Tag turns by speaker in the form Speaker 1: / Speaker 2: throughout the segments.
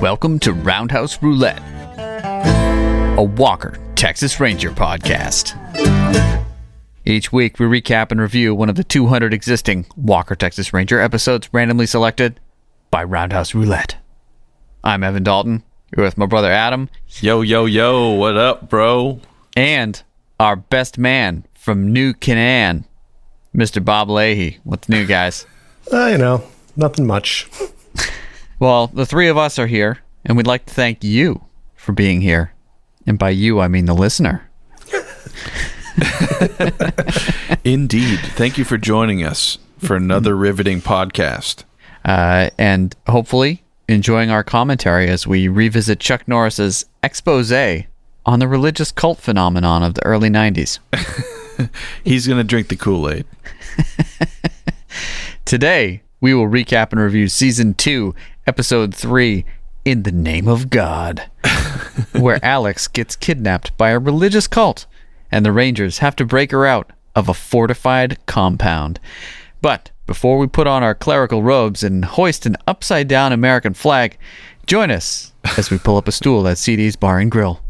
Speaker 1: Welcome to Roundhouse Roulette, a Walker, Texas Ranger podcast. Each week we recap and review one of the 200 existing Walker, Texas Ranger episodes randomly selected by Roundhouse Roulette. I'm Evan Dalton. You're with my brother Adam.
Speaker 2: Yo, yo, yo, what up, bro?
Speaker 1: And our best man from New Canaan, Mr. Bob Leahy. What's new, guys?
Speaker 3: Nothing much.
Speaker 1: Well, the three of us are here, and we'd like to thank you for being here. And by you, I mean the listener.
Speaker 2: Indeed. Thank you for joining us for another riveting podcast.
Speaker 1: And hopefully enjoying our commentary as we revisit Chuck Norris's expose on the religious cult phenomenon of the early 90s.
Speaker 2: He's going to drink the Kool-Aid.
Speaker 1: Today, we will recap and review Season 2, Episode 3, In the Name of God, where Alex gets kidnapped by a religious cult, and the Rangers have to break her out of a fortified compound. But before we put on our clerical robes and hoist an upside-down American flag, join us as we pull up a stool at CD's Bar and Grill.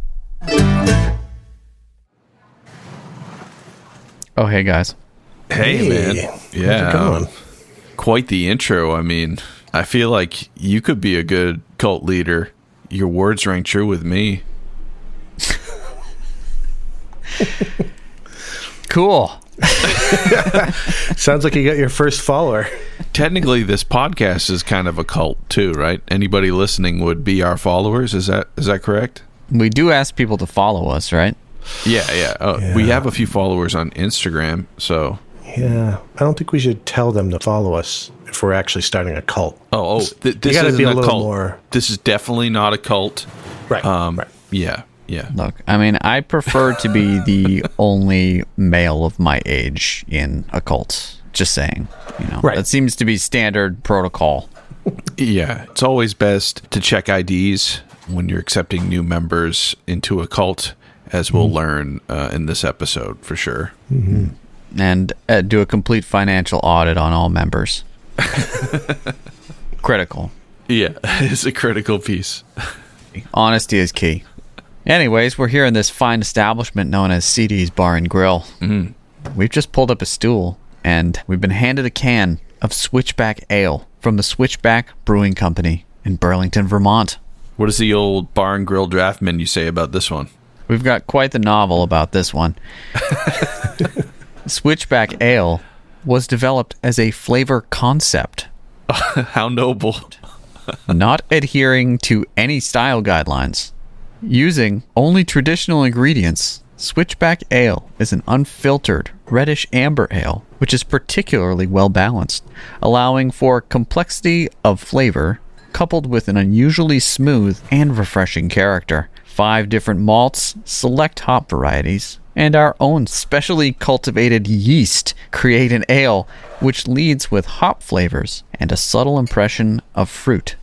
Speaker 1: Oh, hey, guys.
Speaker 2: Hey, man. Yeah. Quite the intro. I mean, I feel like you could be a good cult leader. Your words rang true with me.
Speaker 1: Cool.
Speaker 3: Sounds like you got your first follower.
Speaker 2: Technically, this podcast is kind of a cult too, right? Anybody listening would be our followers. Is that correct?
Speaker 1: We do ask people to follow us, right?
Speaker 2: Yeah. We have a few followers on Instagram, so...
Speaker 3: Yeah, I don't think we should tell them to follow us if we're actually starting a cult.
Speaker 2: This
Speaker 3: gotta
Speaker 2: isn't
Speaker 3: be a
Speaker 2: a
Speaker 3: little
Speaker 2: cult.
Speaker 3: More...
Speaker 2: This is definitely not a cult.
Speaker 3: Right.
Speaker 2: Right. Yeah.
Speaker 1: Look, I mean, I prefer to be the only male of my age in a cult. Just saying,
Speaker 3: Right.
Speaker 1: That seems to be standard protocol.
Speaker 2: Yeah, it's always best to check IDs when you're accepting new members into a cult, as we'll learn in this episode for sure.
Speaker 3: Mm-hmm.
Speaker 1: And do a complete financial audit on all members. Critical.
Speaker 2: Yeah, it's a critical piece.
Speaker 1: Honesty is key. Anyways, we're here in this fine establishment known as CD's Bar and Grill.
Speaker 2: Mm.
Speaker 1: We've just pulled up a stool, and we've been handed a can of Switchback Ale from the Switchback Brewing Company in Burlington, Vermont.
Speaker 2: What does the old Bar and Grill draft menu say about this one?
Speaker 1: We've got quite the novel about this one. Switchback Ale was developed as a flavor concept.
Speaker 2: How noble.
Speaker 1: Not adhering to any style guidelines. Using only traditional ingredients, Switchback Ale is an unfiltered reddish amber ale, which is particularly well balanced, allowing for complexity of flavor coupled with an unusually smooth and refreshing character. 5 different malts, select hop varieties, and our own specially cultivated yeast create an ale which leads with hop flavors and a subtle impression of fruit.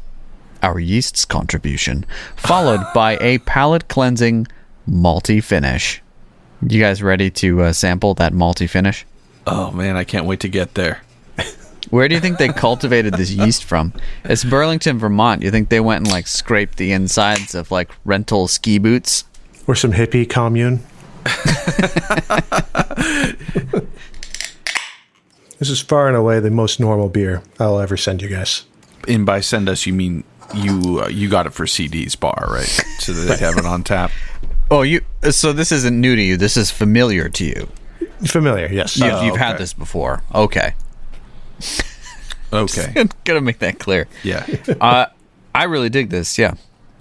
Speaker 1: Our yeast's contribution, followed by a palate-cleansing malty finish. You guys ready to sample that malty finish?
Speaker 2: Oh, man, I can't wait to get there.
Speaker 1: Where do you think they cultivated this yeast from? It's Burlington, Vermont. You think they went and scraped the insides of rental ski boots?
Speaker 3: Or some hippie commune? This is far and away the most normal beer I'll ever send you guys.
Speaker 2: And by send us, you mean you got it for CD's bar, right? So that they have it on tap.
Speaker 1: Oh, so this isn't new to you. This is familiar to you.
Speaker 3: Familiar, yes.
Speaker 1: You've had this before. Okay.
Speaker 2: Okay.
Speaker 1: Gotta make that clear.
Speaker 2: Yeah.
Speaker 1: I really dig this, yeah.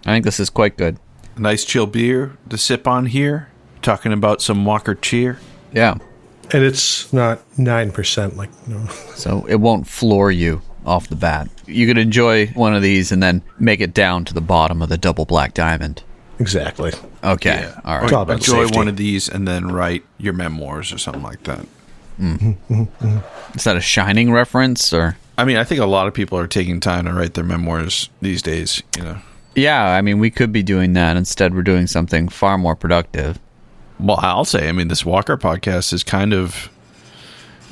Speaker 1: I think this is quite good.
Speaker 2: Nice chill beer to sip on here. Talking about some Walker cheer.
Speaker 1: Yeah.
Speaker 3: And it's not 9%, no.
Speaker 1: So it won't floor you off the bat. You could enjoy one of these and then make it down to the bottom of the double black diamond.
Speaker 3: Exactly.
Speaker 1: Okay.
Speaker 2: Yeah.
Speaker 1: All right.
Speaker 3: It's all about
Speaker 2: Enjoy
Speaker 3: safety.
Speaker 2: one of these and then write your memoirs or something like that.
Speaker 1: Is that a Shining reference or?
Speaker 2: I mean, I think a lot of people are taking time to write their memoirs these days,
Speaker 1: Yeah, I mean, we could be doing that. Instead, we're doing something far more productive.
Speaker 2: Well, I'll say, this Walker podcast is kind of,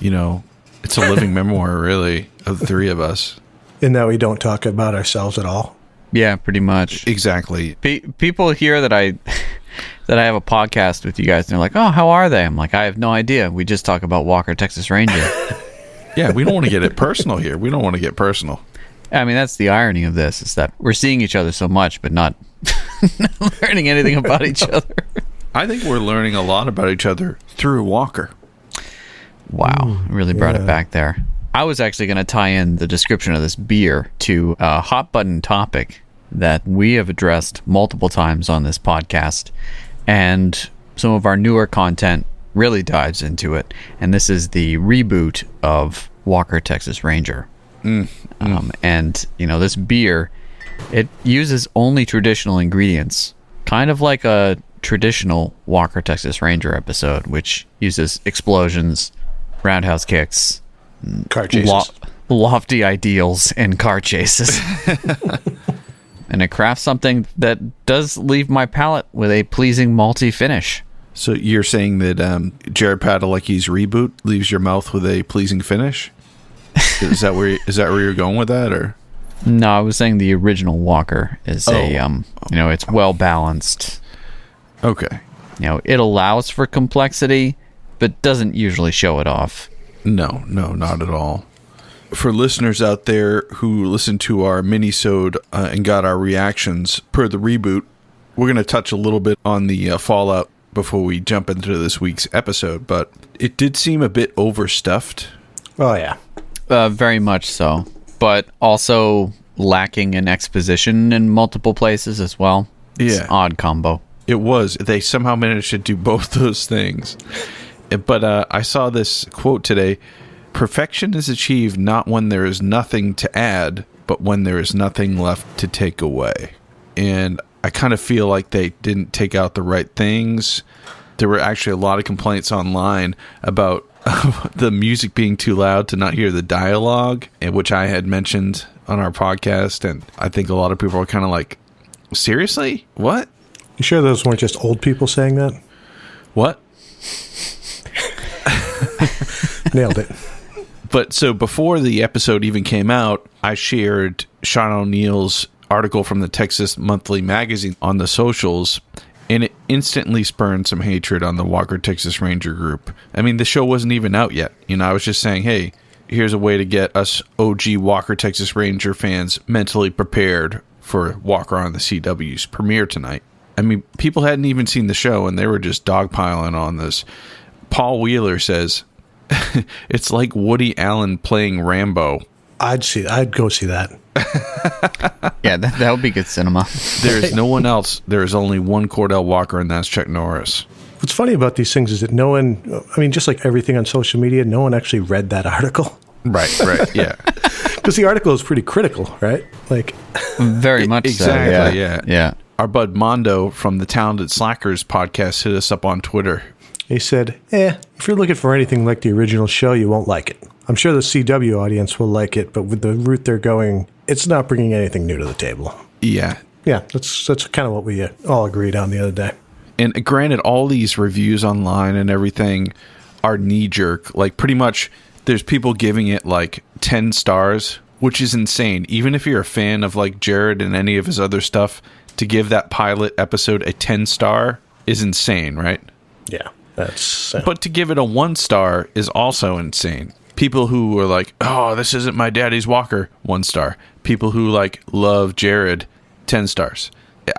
Speaker 2: it's a living memoir, really, of the three of us.
Speaker 3: In that we don't talk about ourselves at all.
Speaker 1: Yeah, pretty much.
Speaker 2: Exactly.
Speaker 1: People hear that I have a podcast with you guys, and they're like, "Oh, how are they?" I'm like, "I have no idea. We just talk about Walker, Texas Ranger."
Speaker 2: Yeah, we don't want to get it personal here. We don't want to get personal.
Speaker 1: I mean, that's the irony of this, is that we're seeing each other so much, but not learning anything about each other.
Speaker 2: I think we're learning a lot about each other through Walker.
Speaker 1: Wow, really brought it back there. I was actually going to tie in the description of this beer to a hot button topic that we have addressed multiple times on this podcast, and some of our newer content really dives into it. And this is the reboot of Walker, Texas Ranger. And, you know, this beer, it uses only traditional ingredients, kind of like a traditional Walker, Texas Ranger episode, which uses explosions, roundhouse kicks,
Speaker 3: car chases,
Speaker 1: lofty ideals, and car chases. And it crafts something that does leave my palate with a pleasing malty finish.
Speaker 2: So you're saying that Jared Padalecki's reboot leaves your mouth with a pleasing finish? Is that where you're going with that, or?
Speaker 1: No, I was saying the original Walker is it's well balanced.
Speaker 2: Okay.
Speaker 1: You know, it allows for complexity, but doesn't usually show it off.
Speaker 2: No, not at all. For listeners out there who listened to our mini-sode and got our reactions per the reboot, we're going to touch a little bit on the fallout before we jump into this week's episode, but it did seem a bit overstuffed.
Speaker 3: Oh, yeah.
Speaker 1: Very much so, but also lacking in exposition in multiple places as well. It's an odd combo.
Speaker 2: It was. They somehow managed to do both those things. But I saw this quote today: "Perfection is achieved not when there is nothing to add, but when there is nothing left to take away." And I kind of feel like they didn't take out the right things. There were actually a lot of complaints online about the music being too loud to not hear the dialogue, which I had mentioned on our podcast. And I think a lot of people are kind of like, seriously? What?
Speaker 3: You sure those weren't just old people saying that?
Speaker 2: What?
Speaker 3: Nailed it.
Speaker 2: But so before the episode even came out, I shared Sean O'Neill's article from the Texas Monthly Magazine on the socials, and it instantly spurned some hatred on the Walker Texas Ranger group. I mean, the show wasn't even out yet. You know, I was just saying, hey, here's a way to get us OG Walker Texas Ranger fans mentally prepared for Walker on the CW's premiere tonight. I mean, people hadn't even seen the show, and they were just dogpiling on this. Paul Wheeler says, it's like Woody Allen playing Rambo.
Speaker 3: I'd go see that.
Speaker 1: Yeah, that would be good cinema.
Speaker 2: There is no one else. There is only one Cordell Walker, and that's Chuck Norris.
Speaker 3: What's funny about these things is that no one, I mean, just like everything on social media, no one actually read that article.
Speaker 2: Right, yeah.
Speaker 3: Because the article is pretty critical, right? Like,
Speaker 1: very much
Speaker 2: exactly,
Speaker 1: so. Yeah.
Speaker 2: Our bud Mondo from the Talented Slackers podcast hit us up on Twitter.
Speaker 3: He said, if you're looking for anything like the original show, you won't like it. I'm sure the CW audience will like it, but with the route they're going, it's not bringing anything new to the table.
Speaker 2: Yeah.
Speaker 3: Yeah, that's kind of what we all agreed on the other day.
Speaker 2: And granted, all these reviews online and everything are knee-jerk. Like, pretty much, there's people giving it, like, 10 stars, which is insane. Even if you're a fan of, like, Jared and any of his other stuff, to give that pilot episode a 10-star is insane, right?
Speaker 3: Yeah, that's...
Speaker 2: But to give it a 1-star is also insane. People who are like, oh, this isn't my daddy's Walker, 1 star. People who, like, love Jared, 10 stars.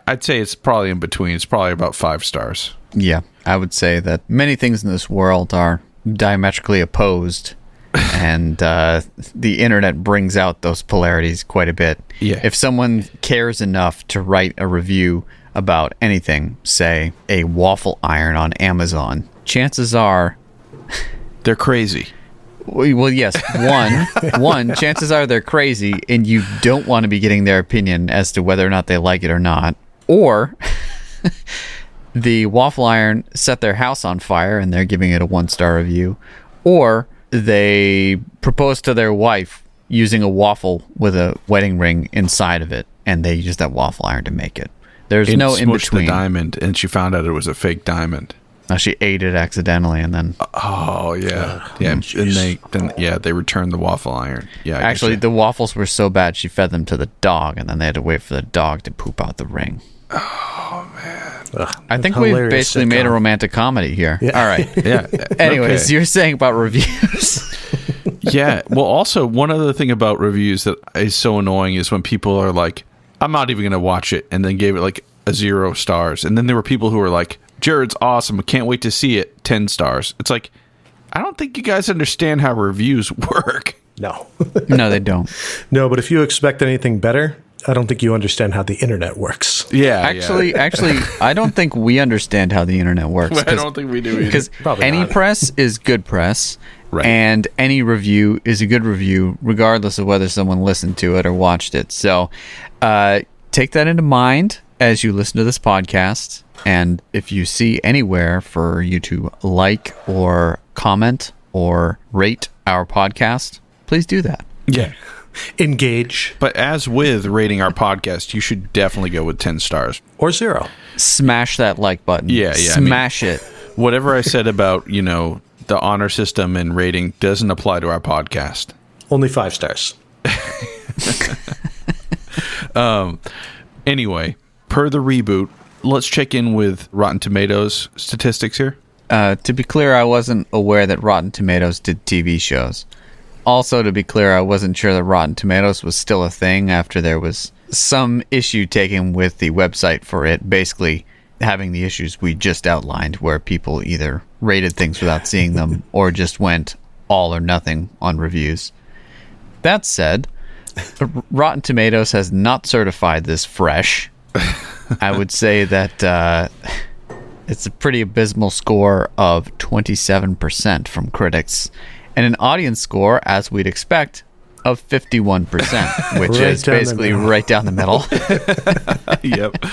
Speaker 2: I'd say it's probably in between. It's probably about 5 stars.
Speaker 1: Yeah, I would say that many things in this world are diametrically opposed, and the internet brings out those polarities quite a bit.
Speaker 2: Yeah.
Speaker 1: If someone cares enough to write a review about anything, say a waffle iron on Amazon, chances are...
Speaker 2: they're crazy.
Speaker 1: Well, yes. One, chances are they're crazy, and you don't want to be getting their opinion as to whether or not they like it or not. Or the waffle iron set their house on fire, and they're giving it a 1-star review. Or they proposed to their wife using a waffle with a wedding ring inside of it, and they used that waffle iron to make it. There's no in between.
Speaker 2: The diamond, and she found out it was a fake diamond.
Speaker 1: She ate it accidentally, and then
Speaker 2: Oh yeah, and they returned the waffle iron. Yeah,
Speaker 1: actually the waffles were so bad she fed them to the dog, and then they had to wait for the dog to poop out the ring.
Speaker 2: Oh man,
Speaker 1: I think we've basically made a romantic comedy here.
Speaker 3: Yeah.
Speaker 1: All right.
Speaker 2: yeah.
Speaker 1: Anyways,
Speaker 2: Okay.
Speaker 1: you're saying about reviews.
Speaker 2: Yeah. Well, also one other thing about reviews that is so annoying is when people are like, "I'm not even going to watch it," and then gave it like a 0 stars, and then there were people who were like, "Jared's awesome. I can't wait to see it." 10 stars. It's like, I don't think you guys understand how reviews work.
Speaker 3: No.
Speaker 1: No, they don't.
Speaker 3: No, but if you expect anything better, I don't think you understand how the internet works.
Speaker 2: Yeah.
Speaker 1: Actually, I don't think we understand how the internet works.
Speaker 2: I don't think we do either.
Speaker 1: Because
Speaker 3: Probably
Speaker 1: any
Speaker 3: not.
Speaker 1: press is good press,
Speaker 2: Right.
Speaker 1: and any review is a good review, regardless of whether someone listened to it or watched it. So take that into mind as you listen to this podcast. And if you see anywhere for you to like or comment or rate our podcast, please do that.
Speaker 2: Yeah.
Speaker 3: Engage
Speaker 2: But as with rating our podcast, you should definitely go with 10 stars.
Speaker 3: or 0.
Speaker 1: Smash that like button.
Speaker 2: Yeah,
Speaker 1: Smash it.
Speaker 2: Whatever I said about, the honor system and rating doesn't apply to our podcast.
Speaker 3: Only 5 stars.
Speaker 2: Anyway, per the reboot, let's check in with Rotten Tomatoes statistics here.
Speaker 1: To be clear, I wasn't aware that Rotten Tomatoes did TV shows. Also, to be clear, I wasn't sure that Rotten Tomatoes was still a thing after there was some issue taken with the website for it, basically having the issues we just outlined, where people either rated things without seeing them or just went all or nothing on reviews. That said, Rotten Tomatoes has not certified this fresh. I would say that it's a pretty abysmal score of 27% from critics, and an audience score, as we'd expect, of 51%, which
Speaker 3: Right
Speaker 1: is
Speaker 3: down the
Speaker 1: basically
Speaker 3: middle.
Speaker 1: right down the middle.
Speaker 2: Yep.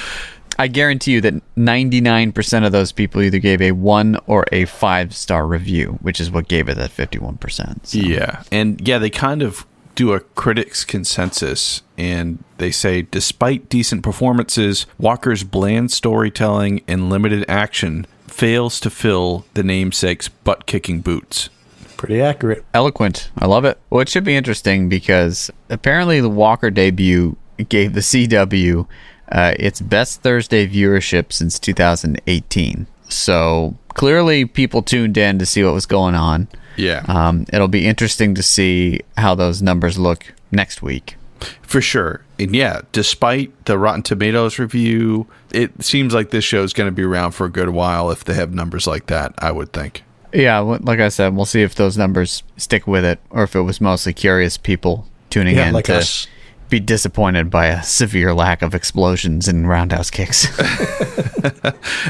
Speaker 1: I guarantee you that 99% of those people either gave a 1 or a 5-star review, which is what gave it that 51%. So.
Speaker 2: Yeah. And yeah, they kind of do a critics consensus, and they say, despite decent performances, Walker's bland storytelling and limited action fails to fill the namesake's butt-kicking boots.
Speaker 3: Pretty accurate.
Speaker 1: Eloquent. I love it. Well, it should be interesting because apparently the Walker debut gave the CW its best Thursday viewership since 2018. So clearly people tuned in to see what was going on.
Speaker 2: Yeah.
Speaker 1: It'll be interesting to see how those numbers look next week.
Speaker 2: For sure. And yeah, despite the Rotten Tomatoes review, it seems like this show is going to be around for a good while if they have numbers like that, I would think.
Speaker 1: Yeah, like I said, we'll see if those numbers stick with it or if it was mostly curious people tuning in
Speaker 3: like
Speaker 1: to
Speaker 3: us.
Speaker 1: be disappointed by a severe lack of explosions and roundhouse kicks.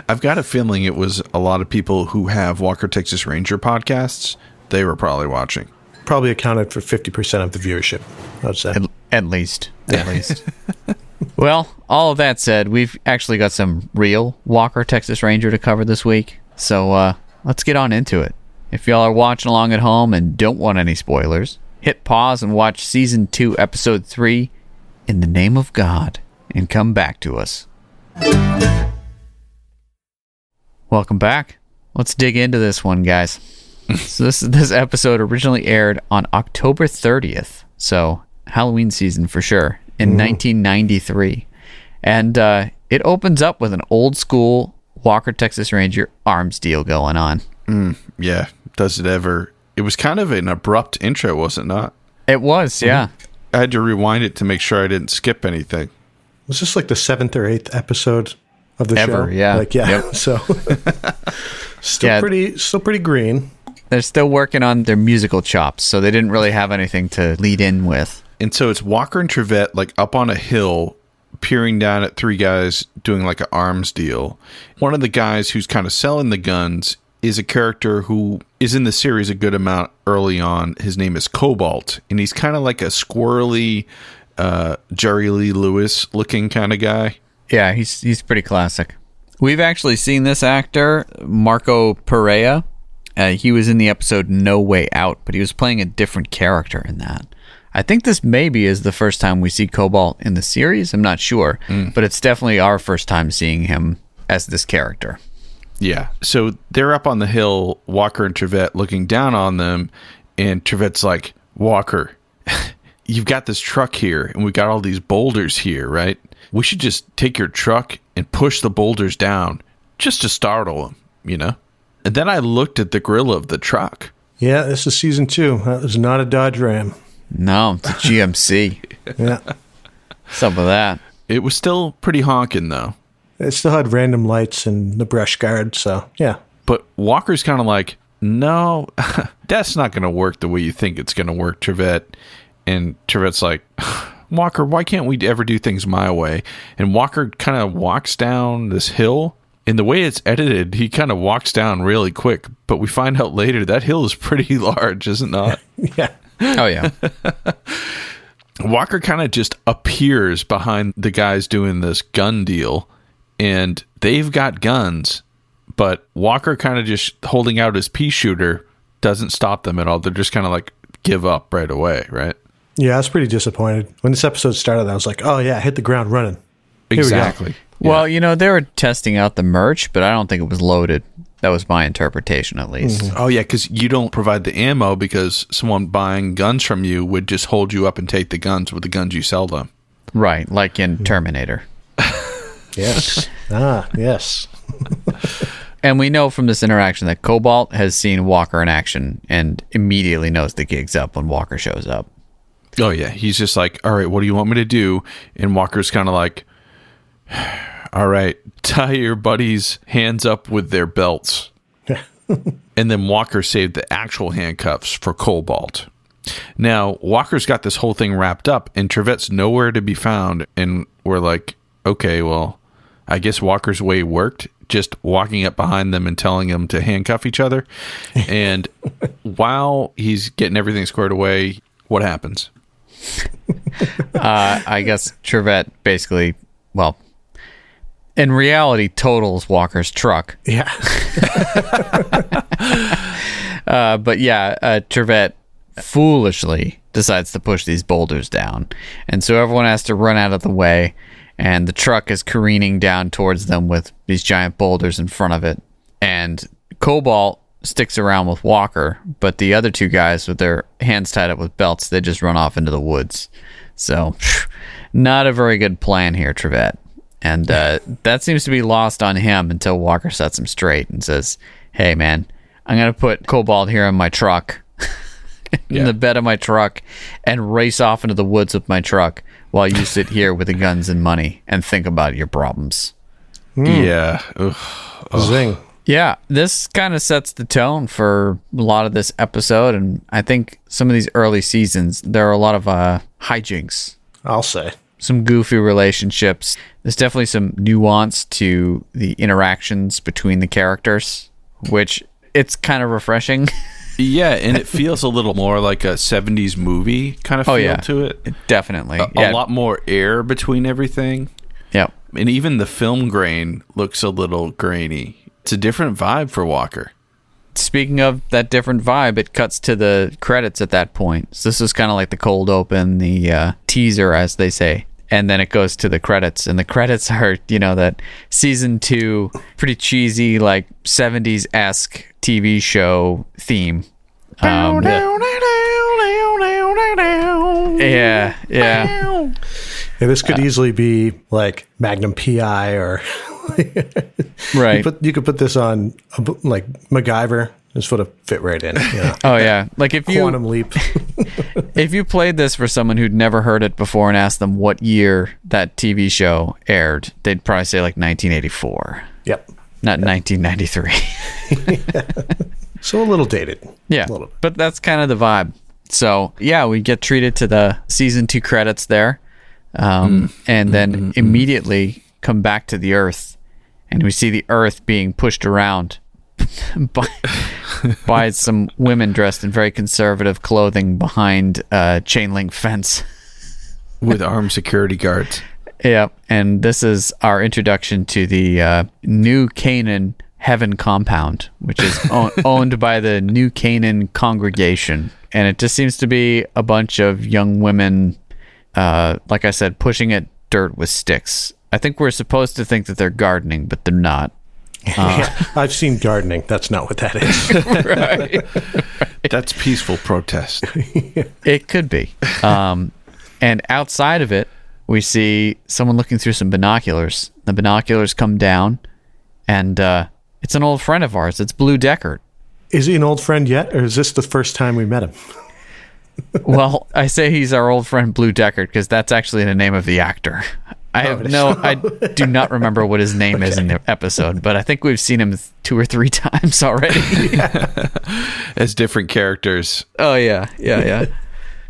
Speaker 2: I've got a feeling it was a lot of people who have Walker Texas Ranger podcasts. They were probably watching.
Speaker 3: Probably accounted for 50% of the viewership, I'd say.
Speaker 1: At least. Well, all of that said, we've actually got some real Walker Texas Ranger to cover this week. So let's get on into it. If y'all are watching along at home and don't want any spoilers, hit pause and watch Season 2, Episode 3, In the Name of God, and come back to us. Welcome back. Let's dig into this one, guys. So this episode originally aired on October 30th, so Halloween season for sure, in 1993. And it opens up with an old school Walker Texas Ranger arms deal going on.
Speaker 2: Yeah. Does it ever? It was kind of an abrupt intro, was it not?
Speaker 1: It was, yeah.
Speaker 2: I had to rewind it to make sure I didn't skip anything.
Speaker 3: Was this like the 7th or 8th episode of the
Speaker 1: Ever,
Speaker 3: show?
Speaker 1: yeah.
Speaker 3: Like, yeah.
Speaker 1: Yep.
Speaker 3: So still pretty green.
Speaker 1: They're still working on their musical chops, so they didn't really have anything to lead in with.
Speaker 2: And so it's Walker and Trivette like up on a hill, peering down at 3 guys doing like an arms deal. One of the guys who's kind of selling the guns is a character who is in the series a good amount early on. His name is Cobalt, and he's kind of like a squirrely Jerry Lee Lewis looking kind of guy.
Speaker 1: Yeah, he's pretty classic. We've actually seen this actor, Marco Perea. He was in the episode No Way Out, but he was playing a different character in that. I think this maybe is the first time we see Cobalt in the series. I'm not sure, but it's definitely our first time seeing him as this character.
Speaker 2: Yeah. So they're up on the hill, Walker and Trivette looking down on them, and Trivette's like, Walker, you've got this truck here, and we've got all these boulders here, right? We should just take your truck and push the boulders down just to startle them, you know? And then I looked at the grill of the truck.
Speaker 3: Yeah, this is season 2. That was not a Dodge Ram.
Speaker 1: No, it's a GMC.
Speaker 3: Yeah.
Speaker 1: Some of that.
Speaker 2: It was still pretty honking, though.
Speaker 3: It still had random lights and the brush guard, so yeah.
Speaker 2: But Walker's kind of like, no, that's not going to work the way you think it's going to work, Trivette. And Trivette's like, Walker, why can't we ever do things my way? And Walker kind of walks down this hill. And the way it's edited, he kind of walks down really quick. But we find out later that hill is pretty large, is it not?
Speaker 3: Yeah.
Speaker 1: Oh, yeah.
Speaker 2: Walker kind of just appears behind the guys doing this gun deal. And they've got guns. But Walker kind of just holding out his pea shooter doesn't stop them at all. They're just kind of like give up right away, right?
Speaker 3: Yeah, I was pretty disappointed. When this episode started, I was like, oh, yeah, hit the ground running.
Speaker 2: Exactly.
Speaker 1: Well, you know, they were testing out the merch, but I don't think it was loaded. That was my interpretation, at least.
Speaker 2: Oh, yeah, because you don't provide the ammo because someone buying guns from you would just hold you up and take the guns with the guns you sell them.
Speaker 1: Right, like in Terminator.
Speaker 3: Yes. Yes.
Speaker 1: And we know from this interaction that Cobalt has seen Walker in action and immediately knows the gig's up when Walker shows up.
Speaker 2: Oh, yeah. He's just like, all right, what do you want me to do? And Walker's kind of like, all right, tie your buddies' hands up with their belts. And then Walker saved the actual handcuffs for Cobalt. Now, Walker's got this whole thing wrapped up, and Trivette's nowhere to be found. And we're like, okay, well, I guess Walker's way worked, just walking up behind them and telling them to handcuff each other. And while he's getting everything squared away, what happens?
Speaker 1: I guess Trivette basically, well, in reality, totals Walker's truck.
Speaker 3: Yeah.
Speaker 1: But yeah, Trivette foolishly decides to push these boulders down. And so everyone has to run out of the way. And the truck is careening down towards them with these giant boulders in front of it. And Cobalt sticks around with Walker, but the other two guys with their hands tied up with belts, they just run off into the woods. So, not a very good plan here, Trivette. And that seems to be lost on him until Walker sets him straight and says, hey, man, I'm going to put Cobalt here in my truck, in the bed of my truck, and race off into the woods with my truck while you sit here with the guns and money and think about your problems.
Speaker 2: Yeah. Ugh.
Speaker 3: Zing.
Speaker 1: Yeah, this kind of sets the tone for a lot of this episode, and I think some of these early seasons, there are a lot of hijinks.
Speaker 3: I'll say.
Speaker 1: Some goofy relationships. There's definitely some nuance to the interactions between the characters, which it's kind of refreshing.
Speaker 2: Yeah, and it feels a little more like a 70s movie kind of feel to it.
Speaker 1: Definitely.
Speaker 2: A lot more air between everything.
Speaker 1: Yep.
Speaker 2: And even the film grain looks a little grainy. It's a different vibe for Walker.
Speaker 1: Speaking of that different vibe, it cuts to the credits at that point. So this is kind of like the cold open, the teaser, as they say. And then it goes to the credits. And the credits are, you know, that season 2, pretty cheesy, like 70s-esque TV show theme. Yeah.
Speaker 3: Yeah, this could easily be like Magnum PI or...
Speaker 1: Right.
Speaker 3: You could put this on like MacGyver. This would have fit right in. Yeah.
Speaker 1: Oh yeah. Like if you
Speaker 3: Quantum Leap.
Speaker 1: if you played this for someone who'd never heard it before and asked them what year that TV show aired, they'd probably say like 1984.
Speaker 3: Yep.
Speaker 1: Not 1993.
Speaker 3: So a little dated.
Speaker 1: Yeah. But that's kind of the vibe. So yeah, we get treated to the season 2 credits there, and then immediately come back to the Earth, and we see the Earth being pushed around by some women dressed in very conservative clothing behind a chain link fence
Speaker 2: with armed security guards.
Speaker 1: Yeah, and this is our introduction to the New Canaan Heaven compound, which is owned by the New Canaan congregation, and it just seems to be a bunch of young women, like I said, pushing at dirt with sticks. I think we're supposed to think that they're gardening, but they're not.
Speaker 3: I've seen gardening. That's not what that is.
Speaker 1: Right.
Speaker 2: That's peaceful protest.
Speaker 1: It could be. And outside of it, we see someone looking through some binoculars. The binoculars come down, and it's an old friend of ours. It's Blue Deckard.
Speaker 3: Is he an old friend yet, or is this the first time we met him?
Speaker 1: Well, I say he's our old friend Blue Deckard because that's actually the name of the actor. I do not remember what his name is in the episode, but I think we've seen him 2 or 3 times already.
Speaker 2: As different characters.
Speaker 1: Oh, yeah.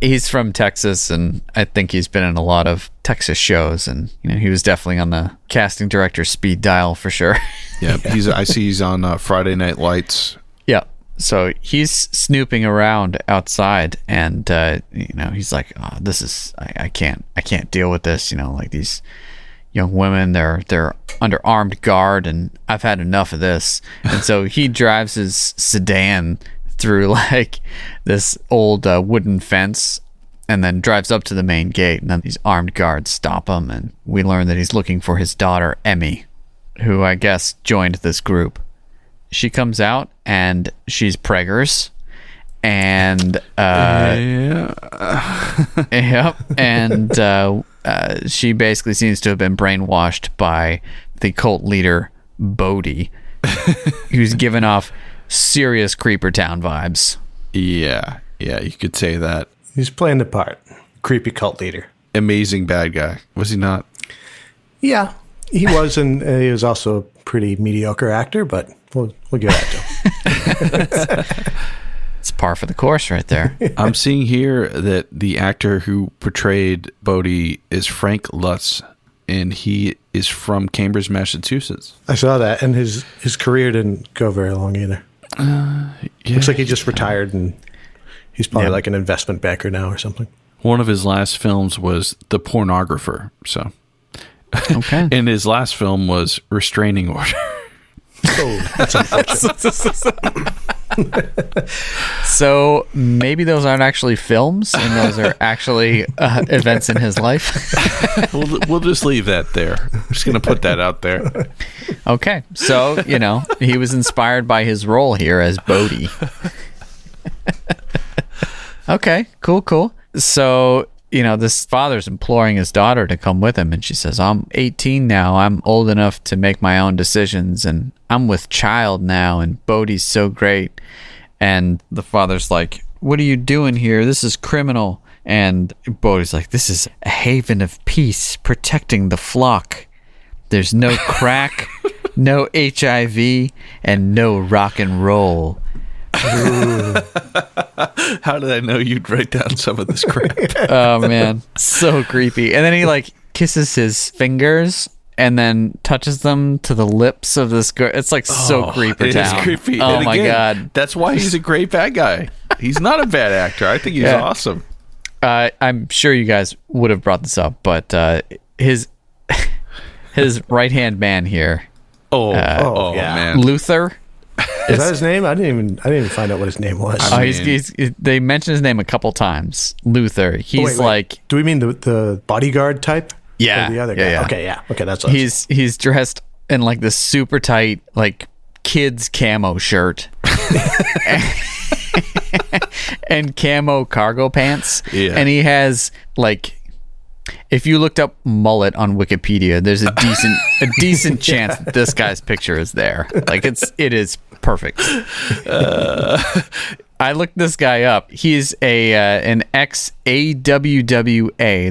Speaker 1: He's from Texas, and I think he's been in a lot of Texas shows, and he was definitely on the casting director's speed dial for sure.
Speaker 2: Yeah, I see he's on Friday Night Lights.
Speaker 1: Yeah. So he's snooping around outside, and he's like, "Oh, this is I can't deal with this." Like these young women, they're under armed guard, and I've had enough of this. And so he drives his sedan through like this old wooden fence, and then drives up to the main gate. And then these armed guards stop him, and we learn that he's looking for his daughter Emmy, who I guess joined this group. She comes out, and she's preggers, and she basically seems to have been brainwashed by the cult leader Bodhi, who's given off serious Creeper Town vibes.
Speaker 2: Yeah, you could say that.
Speaker 3: He's playing the part. Creepy cult leader.
Speaker 2: Amazing bad guy. Was he not?
Speaker 3: Yeah, he was, and he was also a pretty mediocre actor, but we'll give that to him.
Speaker 1: It's par for the course right there.
Speaker 2: I'm seeing here that the actor who portrayed Bodhi is Frank Lutz, and he is from Cambridge, Massachusetts.
Speaker 3: I saw that, and his career didn't go very long either. Looks like he just retired, and he's probably like an investment banker now or something.
Speaker 2: One of his last films was The Pornographer. So,
Speaker 1: okay,
Speaker 2: and his last film was Restraining Order.
Speaker 3: Oh, that's unfortunate.
Speaker 1: So maybe those aren't actually films, and those are actually events in his life.
Speaker 2: We'll just leave that there. I'm just going to put that out there.
Speaker 1: Okay, so he was inspired by his role here as Bodhi. Okay, cool. So this father's imploring his daughter to come with him, and she says, "I'm 18 now. I'm old enough to make my own decisions, and I'm with child now, and Bodhi's so great." And the father's like, "What are you doing here? This is criminal." And Bodhi's like, "This is a haven of peace, protecting the flock. There's no crack, no HIV, and no rock and roll."
Speaker 2: How did I know you'd write down some of this crap?
Speaker 1: Oh man, so creepy. And then he like kisses his fingers and then touches them to the lips of this girl. It's like so Creeper Town.
Speaker 2: It is creepy.
Speaker 1: Oh
Speaker 2: and
Speaker 1: my
Speaker 2: again,
Speaker 1: god,
Speaker 2: that's why he's a great bad guy. He's not a bad actor. I think he's awesome.
Speaker 1: I'm sure you guys would have brought this up, but his right hand man here.
Speaker 2: Man,
Speaker 1: Luther.
Speaker 3: Is that his name? I didn't even find out what his name was.
Speaker 1: They mentioned his name a couple times. Luther. He's like.
Speaker 3: Do we mean the bodyguard type?
Speaker 1: Yeah.
Speaker 3: Or the other guy?
Speaker 1: Yeah.
Speaker 3: Okay, yeah. Okay, that's what
Speaker 1: he's dressed in like this super tight like kids camo shirt and camo cargo pants.
Speaker 2: Yeah.
Speaker 1: And he has like. If you looked up Mullet on Wikipedia, there's a decent chance that this guy's picture is there. Like it is perfect. I looked this guy up. He's an ex-AWWA,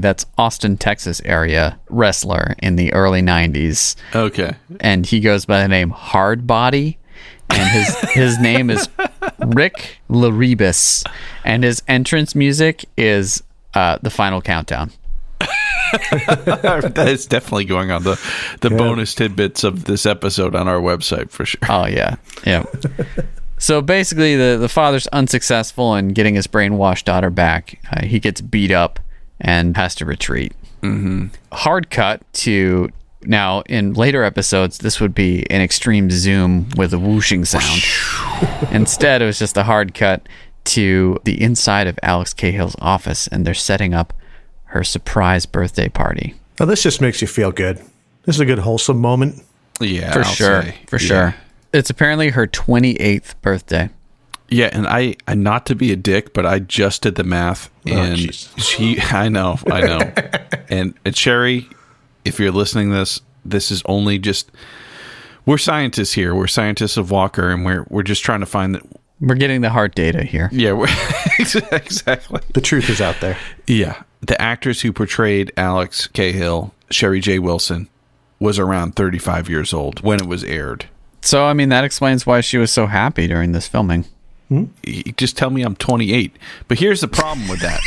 Speaker 1: that's Austin, Texas area wrestler in the early 90s.
Speaker 2: Okay.
Speaker 1: And he goes by the name Hardbody, and his name is Rick Laribus, and his entrance music is The Final Countdown.
Speaker 2: That is definitely going on the bonus tidbits of this episode on our website for sure.
Speaker 1: Oh yeah. So basically the father's unsuccessful in getting his brainwashed daughter back. He gets beat up and has to retreat. Hard cut to now. In later episodes this would be an extreme zoom with a whooshing sound. Instead it was just a hard cut to the inside of Alex Cahill's office, and they're setting up her surprise birthday party.
Speaker 3: Now, this just makes you feel good. This is a good wholesome moment.
Speaker 2: Yeah,
Speaker 1: For
Speaker 2: I'll
Speaker 1: sure.
Speaker 2: say.
Speaker 1: For
Speaker 2: Yeah.
Speaker 1: sure. It's apparently her 28th birthday.
Speaker 2: Yeah, and I not to be a dick, but I just did the math, and I know, and Sherry, if you're listening to this is only just, we're scientists here, we're scientists of Walker, and we're just trying to find that.
Speaker 1: We're getting the hard data here.
Speaker 2: Yeah, exactly.
Speaker 3: The truth is out there.
Speaker 2: Yeah, the actress who portrayed Alex Cahill, Sherry J. Wilson, was around 35 years old when it was aired.
Speaker 1: So, I mean, that explains why she was so happy during this filming.
Speaker 2: You just tell me I'm 28. But here's the problem with that.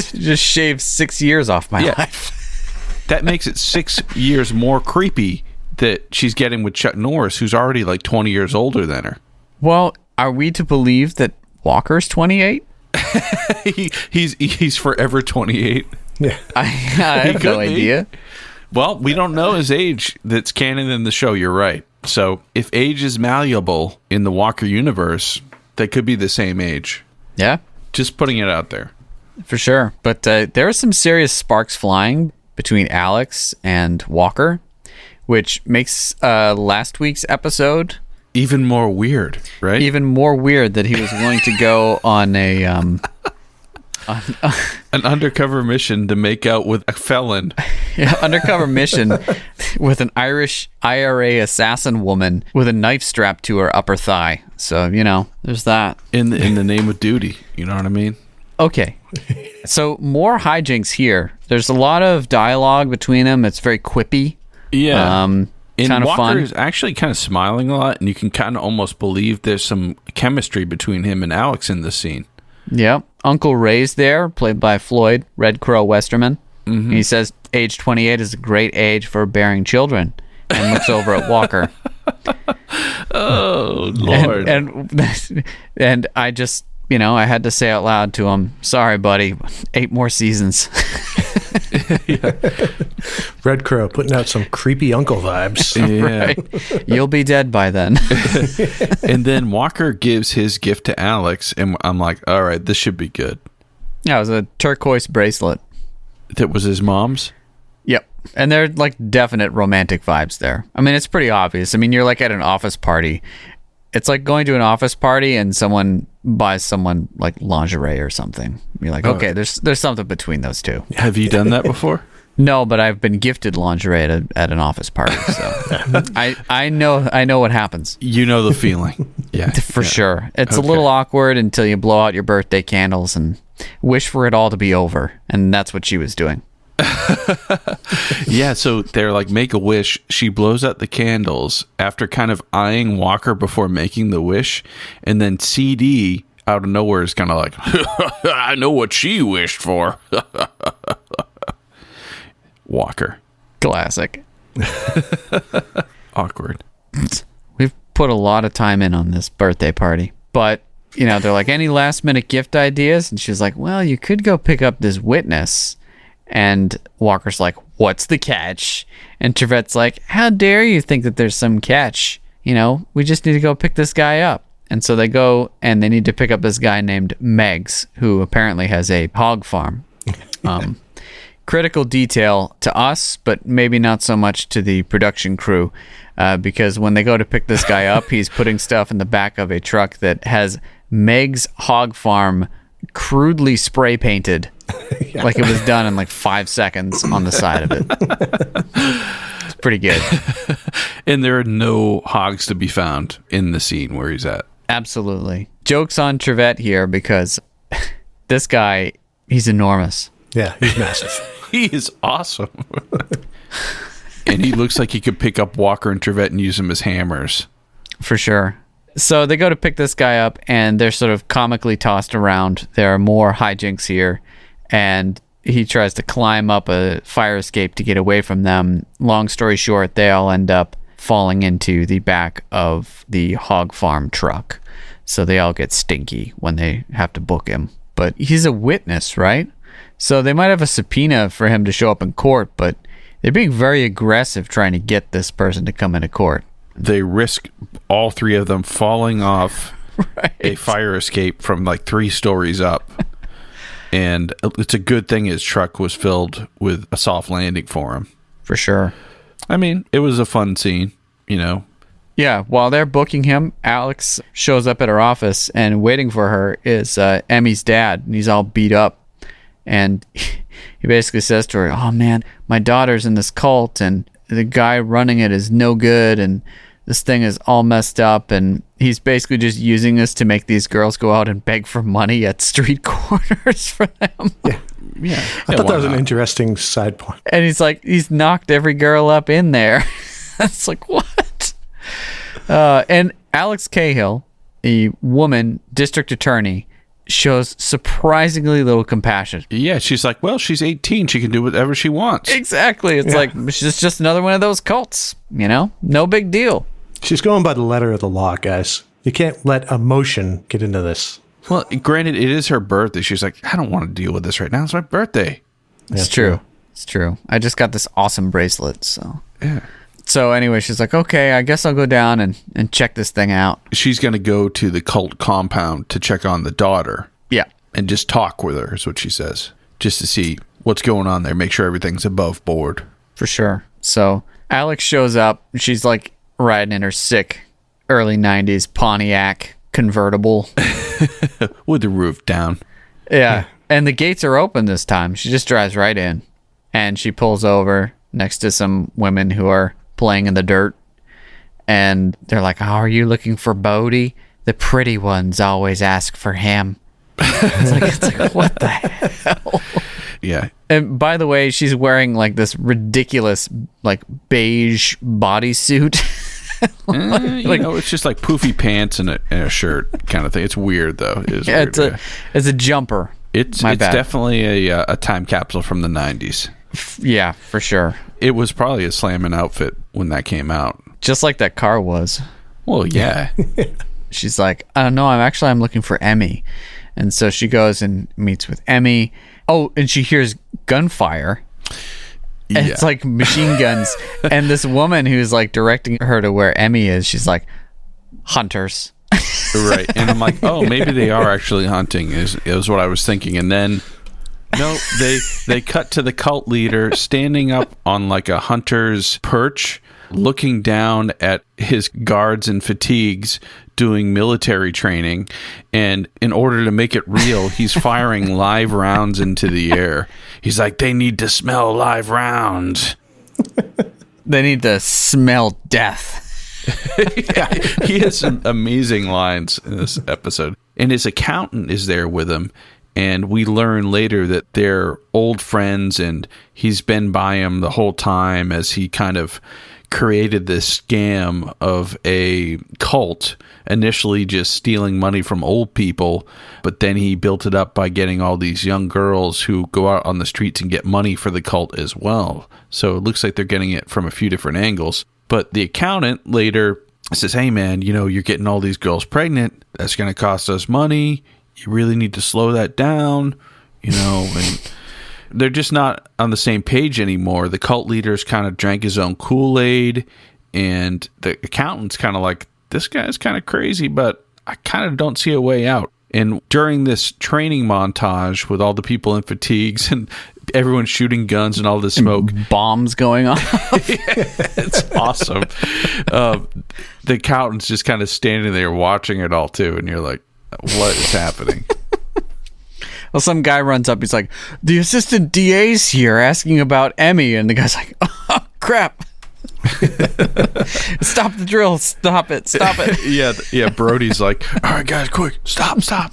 Speaker 1: She just shaved 6 years off my
Speaker 2: Yeah.
Speaker 1: life.
Speaker 2: That makes it 6 years more creepy that she's getting with Chuck Norris, who's already like 20 years older than her.
Speaker 1: Well, are we to believe that Walker's 28?
Speaker 2: He's forever 28.
Speaker 3: Yeah.
Speaker 1: I have
Speaker 2: could
Speaker 1: no
Speaker 2: be.
Speaker 1: idea.
Speaker 2: Well, we don't know his age. That's canon in the show. You're right. So if age is malleable in the Walker universe, they could be the same age.
Speaker 1: Yeah,
Speaker 2: Just putting it out there.
Speaker 1: for sure. But there are some serious sparks flying between Alex and Walker, which makes last week's episode
Speaker 2: Even more weird, right?
Speaker 1: even more weird that he was willing to go on a
Speaker 2: An undercover mission to make out with a felon.
Speaker 1: undercover mission with an Irish IRA assassin woman with a knife strapped to her upper thigh. So, there's that.
Speaker 2: In the name of duty. You know what I mean?
Speaker 1: Okay. So more hijinks here. There's a lot of dialogue between them. It's very quippy.
Speaker 2: Yeah.
Speaker 1: And
Speaker 2: And
Speaker 1: Walker
Speaker 2: Walker is actually kind of smiling a lot, and you can kind of almost believe there's some chemistry between him and Alex in this scene.
Speaker 1: Yep. Uncle Ray's there, played by Floyd, Red Crow Westerman. He says age 28 is a great age for bearing children, and looks over at Walker.
Speaker 2: Oh, Lord.
Speaker 1: And I just, I had to say out loud to him, sorry, buddy, 8 more seasons.
Speaker 3: Red Crow putting out some creepy uncle vibes.
Speaker 2: Yeah.
Speaker 1: Right? You'll be dead by then.
Speaker 2: And then Walker gives his gift to Alex, and I'm like, all right, this should be good.
Speaker 1: Yeah, it was a turquoise bracelet.
Speaker 2: That was his mom's?
Speaker 1: Yep. And there are like definite romantic vibes there. I mean, it's pretty obvious. I mean, you're like at an office party. It's like going to an office party and someone buys someone like lingerie or something. You're like, okay, there's something between those two.
Speaker 2: Have you done that before?
Speaker 1: No, but I've been gifted lingerie at an office party, so I know what happens.
Speaker 2: You know the feeling. Yeah.
Speaker 1: For sure. It's
Speaker 2: Okay.
Speaker 1: a little awkward until you blow out your birthday candles and wish for it all to be over, and that's what she was doing.
Speaker 2: Yeah, so they're like, make a wish. She blows out the candles after kind of eyeing Walker before making the wish. And then CD out of nowhere is kind of like, I know what she wished for. Walker.
Speaker 1: Classic.
Speaker 2: Awkward.
Speaker 1: We've put a lot of time in on this birthday party, but they're like, any last minute gift ideas? And she's like, well, you could go pick up this witness. And Walker's like, what's the catch? And Trivette's like, how dare you think that there's some catch? We just need to go pick this guy up. And so they go and they need to pick up this guy named Meggs, who apparently has a hog farm. Critical detail to us, but maybe not so much to the production crew, because when they go to pick this guy up, he's putting stuff in the back of a truck that has Meggs Hog Farm crudely spray painted, like it was done in like 5 seconds on the side of it. It's pretty good.
Speaker 2: And there are no hogs to be found in the scene where he's at.
Speaker 1: Absolutely. Jokes on Trivette here because this guy, he's enormous.
Speaker 3: Yeah, he's massive.
Speaker 2: He is awesome. And he looks like he could pick up Walker and Trivette and use them as hammers.
Speaker 1: For sure. So they go to pick this guy up, and they're sort of comically tossed around. There are more hijinks here, and he tries to climb up a fire escape to get away from them. Long story short, they all end up falling into the back of the hog farm truck. So they all get stinky when they have to book him. But he's a witness, right? So they might have a subpoena for him to show up in court, but they're being very aggressive trying to get this person to come into court.
Speaker 2: They risk all 3 of them falling off a fire escape from like 3 stories up. And it's a good thing his truck was filled with a soft landing for him.
Speaker 1: For sure.
Speaker 2: I mean, it was a fun scene. you know?
Speaker 1: Yeah, while they're booking him, Alex shows up at her office, and waiting for her is Emmy's dad, and he's all beat up. And he basically says to her, "Oh man, my daughter's in this cult, and the guy running it is no good, and this thing is all messed up." And he's basically just using this to make these girls go out and beg for money at street corners for them.
Speaker 2: Yeah.
Speaker 3: I thought that was an interesting side point.
Speaker 1: And he's knocked every girl up in there. It's like, what? And Alex Cahill, a woman district attorney, shows surprisingly little compassion.
Speaker 2: Yeah, she's like, well, she's 18. She can do whatever she wants.
Speaker 1: Exactly. It's like, she's just another one of those cults, you know? No big deal.
Speaker 3: She's going by the letter of the law, guys. You can't let emotion get into this.
Speaker 2: Well, granted, it is her birthday. She's like, I don't want to deal with this right now. It's my birthday.
Speaker 1: It's true. It's true. I just got this awesome bracelet, so...
Speaker 2: Yeah.
Speaker 1: So anyway, she's like, okay, I guess I'll go down and check this thing out.
Speaker 2: She's going to go to the cult compound to check on the daughter.
Speaker 1: Yeah.
Speaker 2: And just talk with her, is what she says. Just to see what's going on there. Make sure everything's above board.
Speaker 1: For sure. So Alex shows up. She's like riding in her sick early 90s Pontiac convertible.
Speaker 2: With the roof down.
Speaker 1: Yeah. And the gates are open this time. She just drives right in. And she pulls over next to some women who are playing in the dirt, and they're like, "Oh, are you looking for Bodie? The pretty ones always ask for him." It's like, what the hell?
Speaker 2: Yeah.
Speaker 1: And by the way, she's wearing like this ridiculous like beige bodysuit.
Speaker 2: You know, it's just like poofy pants and a shirt kind of thing. It's weird though. It is weird,
Speaker 1: it's a jumper.
Speaker 2: It's definitely a time capsule from the 90s.
Speaker 1: Yeah, for sure.
Speaker 2: It was probably a slamming outfit when that came out.
Speaker 1: Just like that car was.
Speaker 2: Well, yeah.
Speaker 1: She's like, no, I'm looking for Emmy. And so she goes and meets with Emmy. Oh, and she hears gunfire.
Speaker 2: Yeah.
Speaker 1: And it's like machine guns. And this woman who's like directing her to where Emmy is, she's like, hunters.
Speaker 2: Right. And I'm like, oh, maybe they are actually hunting is what I was thinking. And then no, they cut to the cult leader standing up on like a hunter's perch, looking down at his guards in fatigues doing military training. And in order to make it real, he's firing live rounds into the air. He's like, they need to smell live rounds.
Speaker 1: They need to smell death.
Speaker 2: Yeah, he has some amazing lines in this episode. And his accountant is there with him. And we learn later that they're old friends, and he's been by him the whole time as he kind of created this scam of a cult, initially just stealing money from old people, but then he built it up by getting all these young girls who go out on the streets and get money for the cult as well. So it looks like they're getting it from a few different angles. But the accountant later says, hey man, you know, you're getting all these girls pregnant. That's going to cost us money. You really need to slow that down, you know, and they're just not on the same page anymore. The cult leader's kind of drank his own kool-aid, and the accountant's kind of like, this guy's kind of crazy, but I kind of don't see a way out. And during this training montage with all the people in fatigues and everyone shooting guns and all this smoke,
Speaker 1: bombs going on.
Speaker 2: It's awesome. The accountant's just kind of standing there watching it all too, and you're like, what is happening?
Speaker 1: Well, some guy runs up. He's like, the assistant DA's here asking about Emmy. And the guy's like, oh, crap. Stop the drill. Stop it.
Speaker 2: Yeah. Brody's like, all right, guys, quick. Stop.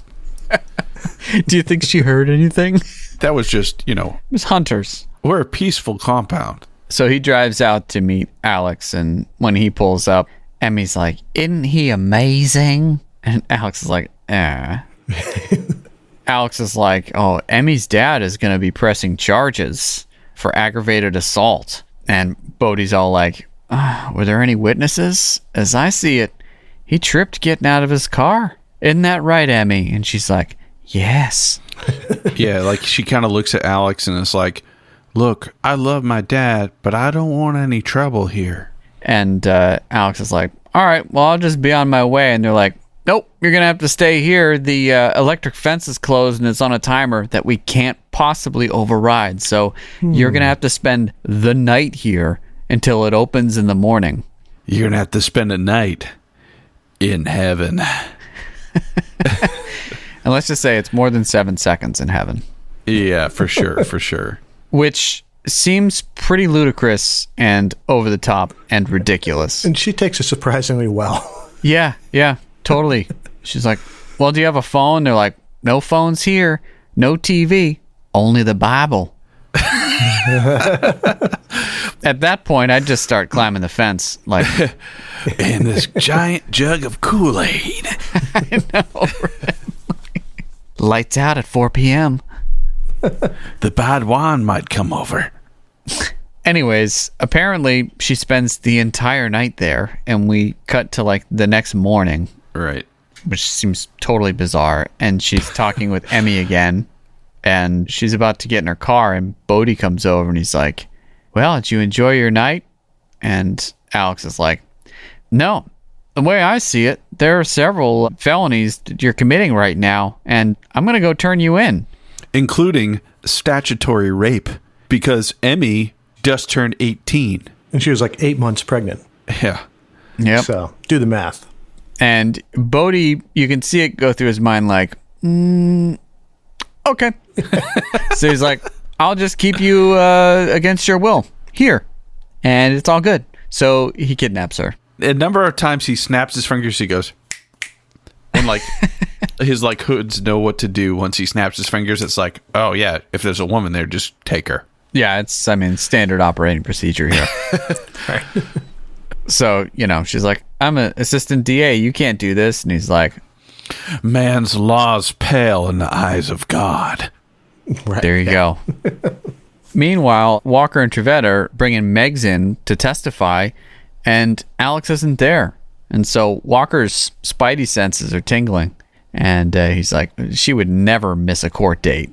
Speaker 1: Do you think she heard anything?
Speaker 2: That was just, you know.
Speaker 1: It was hunters.
Speaker 2: We're a peaceful compound.
Speaker 1: So he drives out to meet Alex. And when he pulls up, Emmy's like, isn't he amazing? And Alex is like, Alex is like, oh, Emmy's dad is going to be pressing charges for aggravated assault. And Bodie's all like, were there any witnesses? As I see it, he tripped getting out of his car. Isn't that right, Emmy? And she's like, yes.
Speaker 2: Yeah, like she kind of looks at Alex and is like, look, I love my dad, but I don't want any trouble here.
Speaker 1: And Alex is like, all right, well, I'll just be on my way. And they're like, nope, you're going to have to stay here. The electric fence is closed and it's on a timer that we can't possibly override. So you're going to have to spend the night here until it opens in the morning.
Speaker 2: You're going to have to spend a night in heaven.
Speaker 1: And let's just say it's more than 7 seconds in heaven.
Speaker 2: Yeah, for sure, for sure.
Speaker 1: Which seems pretty ludicrous and over the top and ridiculous.
Speaker 3: And she takes it surprisingly well.
Speaker 1: Yeah, totally. She's like, well, do you have a phone? They're like, no phones here, no TV, only the Bible. At that point, I'd just start climbing the fence. Like,
Speaker 2: and this giant jug of Kool-Aid.
Speaker 1: I know, right? Lights out at 4 p.m.
Speaker 2: The bad one might come over.
Speaker 1: Anyways, apparently she spends the entire night there, and we cut to like the next morning.
Speaker 2: Right.
Speaker 1: Which seems totally bizarre. And she's talking with Emmy again, and she's about to get in her car, and Bodhi comes over and he's like, well, did you enjoy your night? And Alex is like, no. The way I see it, there are several felonies that you're committing right now, and I'm going to go turn you in.
Speaker 2: Including statutory rape, because Emmy just turned 18.
Speaker 3: And she was like 8 months pregnant.
Speaker 2: Yeah.
Speaker 1: Yep.
Speaker 3: So do the math.
Speaker 1: And Bodhi, you can see it go through his mind like, okay. So he's like, I'll just keep you against your will here. And it's all good. So he kidnaps her.
Speaker 2: A number of times he snaps his fingers, he goes, and like his like hoods know what to do once he snaps his fingers. It's like, oh yeah, if there's a woman there, just take her.
Speaker 1: Yeah, it's, standard operating procedure here.
Speaker 3: Right.
Speaker 1: So, she's like, I'm an assistant DA. You can't do this. And he's like,
Speaker 2: man's laws pale in the eyes of God.
Speaker 3: Right.
Speaker 1: There you go. Meanwhile, Walker and Trivette are bringing Megs in to testify, and Alex isn't there. And so Walker's spidey senses are tingling. And he's like, she would never miss a court date.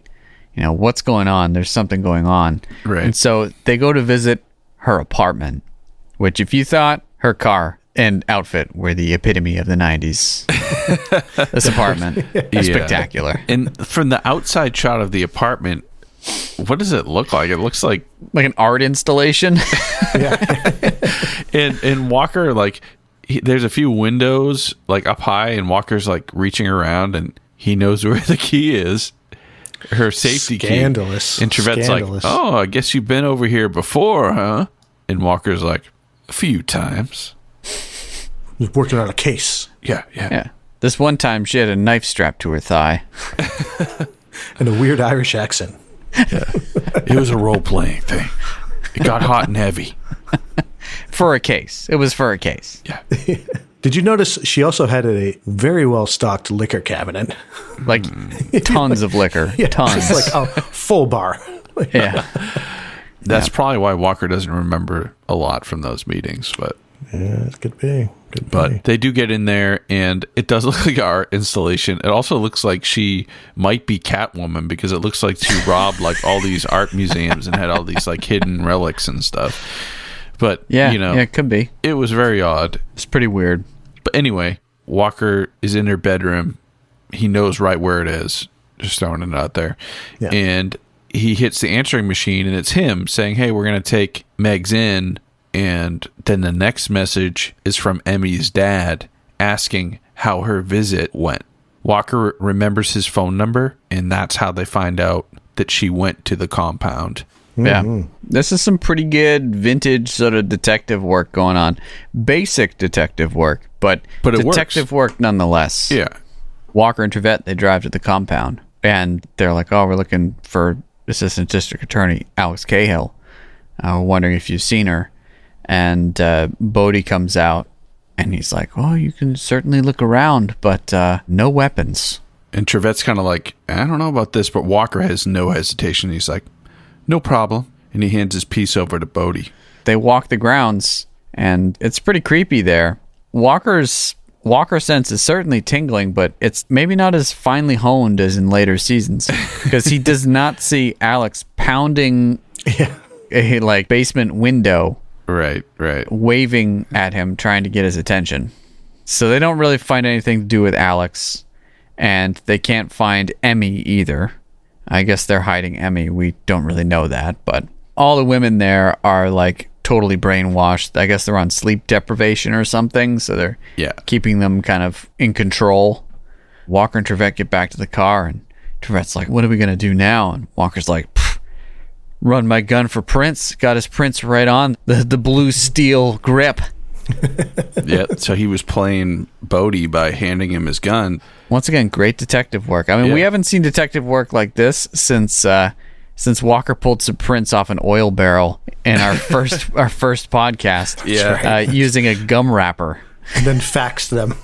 Speaker 1: What's going on? There's something going on.
Speaker 2: Right.
Speaker 1: And so they go to visit her apartment, which if you thought her car and outfit were the epitome of the 90s, this apartment is spectacular.
Speaker 2: And from the outside shot of the apartment, what does it look like? It looks like
Speaker 1: an art installation.
Speaker 3: Yeah.
Speaker 2: and Walker, like, there's a few windows like up high, and Walker's like reaching around, and he knows where the key is. Her safety
Speaker 3: Scandalous.
Speaker 2: key. And Trivette's like, oh, I guess you've been over here before, huh? And Walker's like, a few times.
Speaker 3: He's working on a case.
Speaker 2: Yeah.
Speaker 1: This one time she had a knife strapped to her thigh.
Speaker 3: And a weird Irish accent.
Speaker 2: Yeah. It was a role-playing thing. It got hot and heavy.
Speaker 1: For a case. It was for a case.
Speaker 2: Yeah.
Speaker 3: Did you notice she also had a very well-stocked liquor cabinet?
Speaker 1: Like tons of liquor.
Speaker 3: Yeah,
Speaker 1: Tons.
Speaker 3: just like a full bar.
Speaker 1: Yeah.
Speaker 2: That's probably why Walker doesn't remember a lot from those meetings, but
Speaker 3: Yeah, it could be.
Speaker 2: But they do get in there, and it does look like our installation. It also looks like she might be Catwoman, because it looks like she robbed like all these art museums and had all these like hidden relics and stuff. But
Speaker 1: yeah, it could be.
Speaker 2: It was very odd.
Speaker 1: It's pretty weird.
Speaker 2: But anyway, Walker is in her bedroom. He knows right where it is. Just throwing it out there.
Speaker 3: Yeah.
Speaker 2: And he hits the answering machine, and it's him saying, hey, we're going to take Megs in. And then the next message is from Emmy's dad asking how her visit went. Walker remembers his phone number, and that's how they find out that she went to the compound.
Speaker 1: Yeah. This is some pretty good vintage sort of detective work going on. Basic detective work, but
Speaker 2: it
Speaker 1: detective work nonetheless.
Speaker 2: Yeah.
Speaker 1: Walker and Trivette, they drive to the compound, and they're like, oh, we're looking for Assistant District Attorney Alex Cahill. We're wondering if you've seen her. And Bodhi comes out, and he's like, oh, you can certainly look around, but no weapons.
Speaker 2: And Trivette's kind of like, I don't know about this, but Walker has no hesitation. He's like, no problem. And he hands his piece over to Bodhi.
Speaker 1: They walk the grounds, and it's pretty creepy there. Walker sense is certainly tingling, but it's maybe not as finely honed as in later seasons, because he does not see Alex pounding a like basement window.
Speaker 2: Right.
Speaker 1: Waving at him, trying to get his attention. So they don't really find anything to do with Alex, and they can't find Emmy either. I guess they're hiding Emmy. We don't really know that, but all the women there are like totally brainwashed. I guess they're on sleep deprivation or something, so they're keeping them kind of in control. Walker and Trivette get back to the car, and Trivette's like, what are we going to do now? And Walker's like, run my gun for Prince. Got his Prince right on the blue steel grip.
Speaker 2: Yeah, so he was playing Bodhi by handing him his gun.
Speaker 1: Once again, great detective work. I mean, we haven't seen detective work like this since Walker pulled some prints off an oil barrel in our first podcast.
Speaker 2: Yeah,
Speaker 1: using a gum wrapper.
Speaker 3: And then faxed them.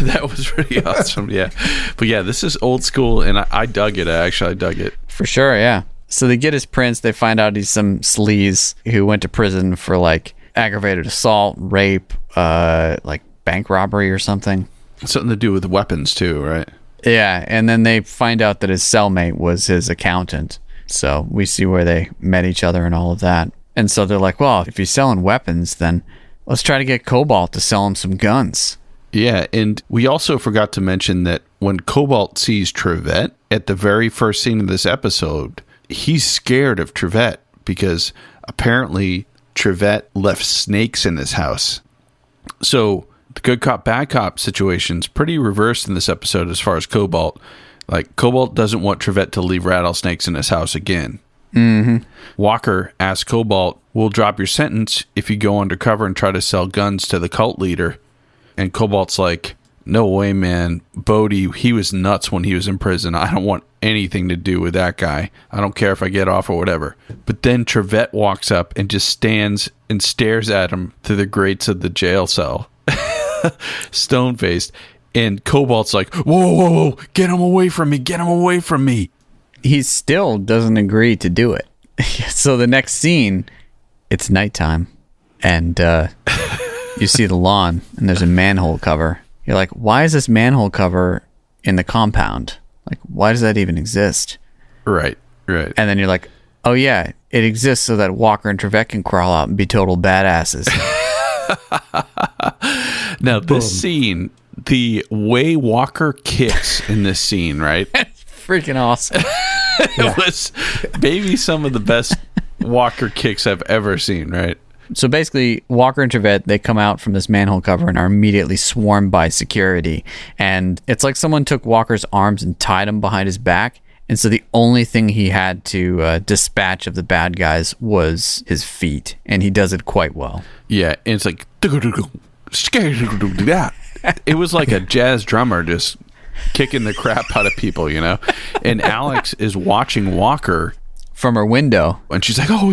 Speaker 2: That was really awesome. Yeah, but yeah, this is old school, and I dug it. I dug it
Speaker 1: for sure. Yeah. So they get his prints. They find out he's some sleaze who went to prison for like aggravated assault, rape, like bank robbery or something.
Speaker 2: Something to do with weapons too, right?
Speaker 1: Yeah, and then they find out that his cellmate was his accountant. So we see where they met each other and all of that. And so they're like, well, if he's selling weapons, then let's try to get Cobalt to sell him some guns.
Speaker 2: Yeah, and we also forgot to mention that when Cobalt sees Trivette at the very first scene of this episode, he's scared of Trivette because apparently Trivette left snakes in his house. So the good cop, bad cop situation's pretty reversed in this episode as far as Cobalt. Like, Cobalt doesn't want Trivette to leave rattlesnakes in his house again.
Speaker 1: Mm-hmm.
Speaker 2: Walker asks Cobalt, we'll drop your sentence if you go undercover and try to sell guns to the cult leader. And Cobalt's like, no way, man. Bodhi, he was nuts when he was in prison. I don't want anything to do with that guy. I don't care if I get off or whatever. But then Trivette walks up and just stands and stares at him through the grates of the jail cell. Stone-faced. And Cobalt's like, whoa, get him away from me.
Speaker 1: He still doesn't agree to do it. So the next scene, it's nighttime. And you see the lawn, and there's a manhole cover. You're like, why is this manhole cover in the compound? Like, why does that even exist?
Speaker 2: Right.
Speaker 1: And then you're like, oh yeah, it exists so that Walker and Trivette can crawl out and be total badasses.
Speaker 2: Now, this scene, the way Walker kicks in this scene, right?
Speaker 1: It's freaking awesome.
Speaker 2: It was maybe some of the best Walker kicks I've ever seen, right?
Speaker 1: So basically, Walker and Trivette, they come out from this manhole cover and are immediately swarmed by security. And it's like someone took Walker's arms and tied him behind his back. And so the only thing he had to dispatch of the bad guys was his feet. And he does it quite well.
Speaker 2: Yeah, and it's like... It was like a jazz drummer just kicking the crap out of people, you know? And Alex is watching Walker...
Speaker 1: from her window.
Speaker 2: And she's like, oh,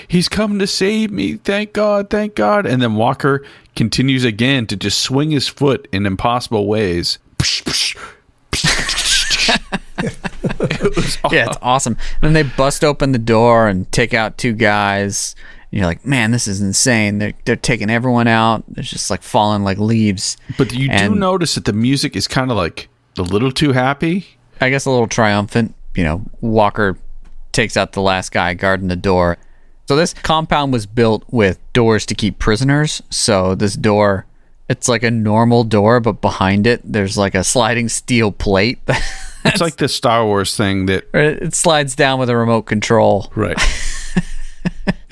Speaker 2: he's coming to save me. Thank God. And then Walker continues again to just swing his foot in impossible ways. It was awesome.
Speaker 1: Yeah, it's awesome. And then they bust open the door and take out two guys. And you're like, man, this is insane. They're taking everyone out. They're just like falling like leaves.
Speaker 2: But you do notice that the music is kind of like a little too happy.
Speaker 1: I guess a little triumphant. You know, Walker takes out the last guy guarding the door. So this compound was built with doors to keep prisoners. So this door, it's like a normal door, but behind it, there's like a sliding steel plate.
Speaker 2: It's like the Star Wars thing that...
Speaker 1: It slides down with a remote control.
Speaker 2: Right.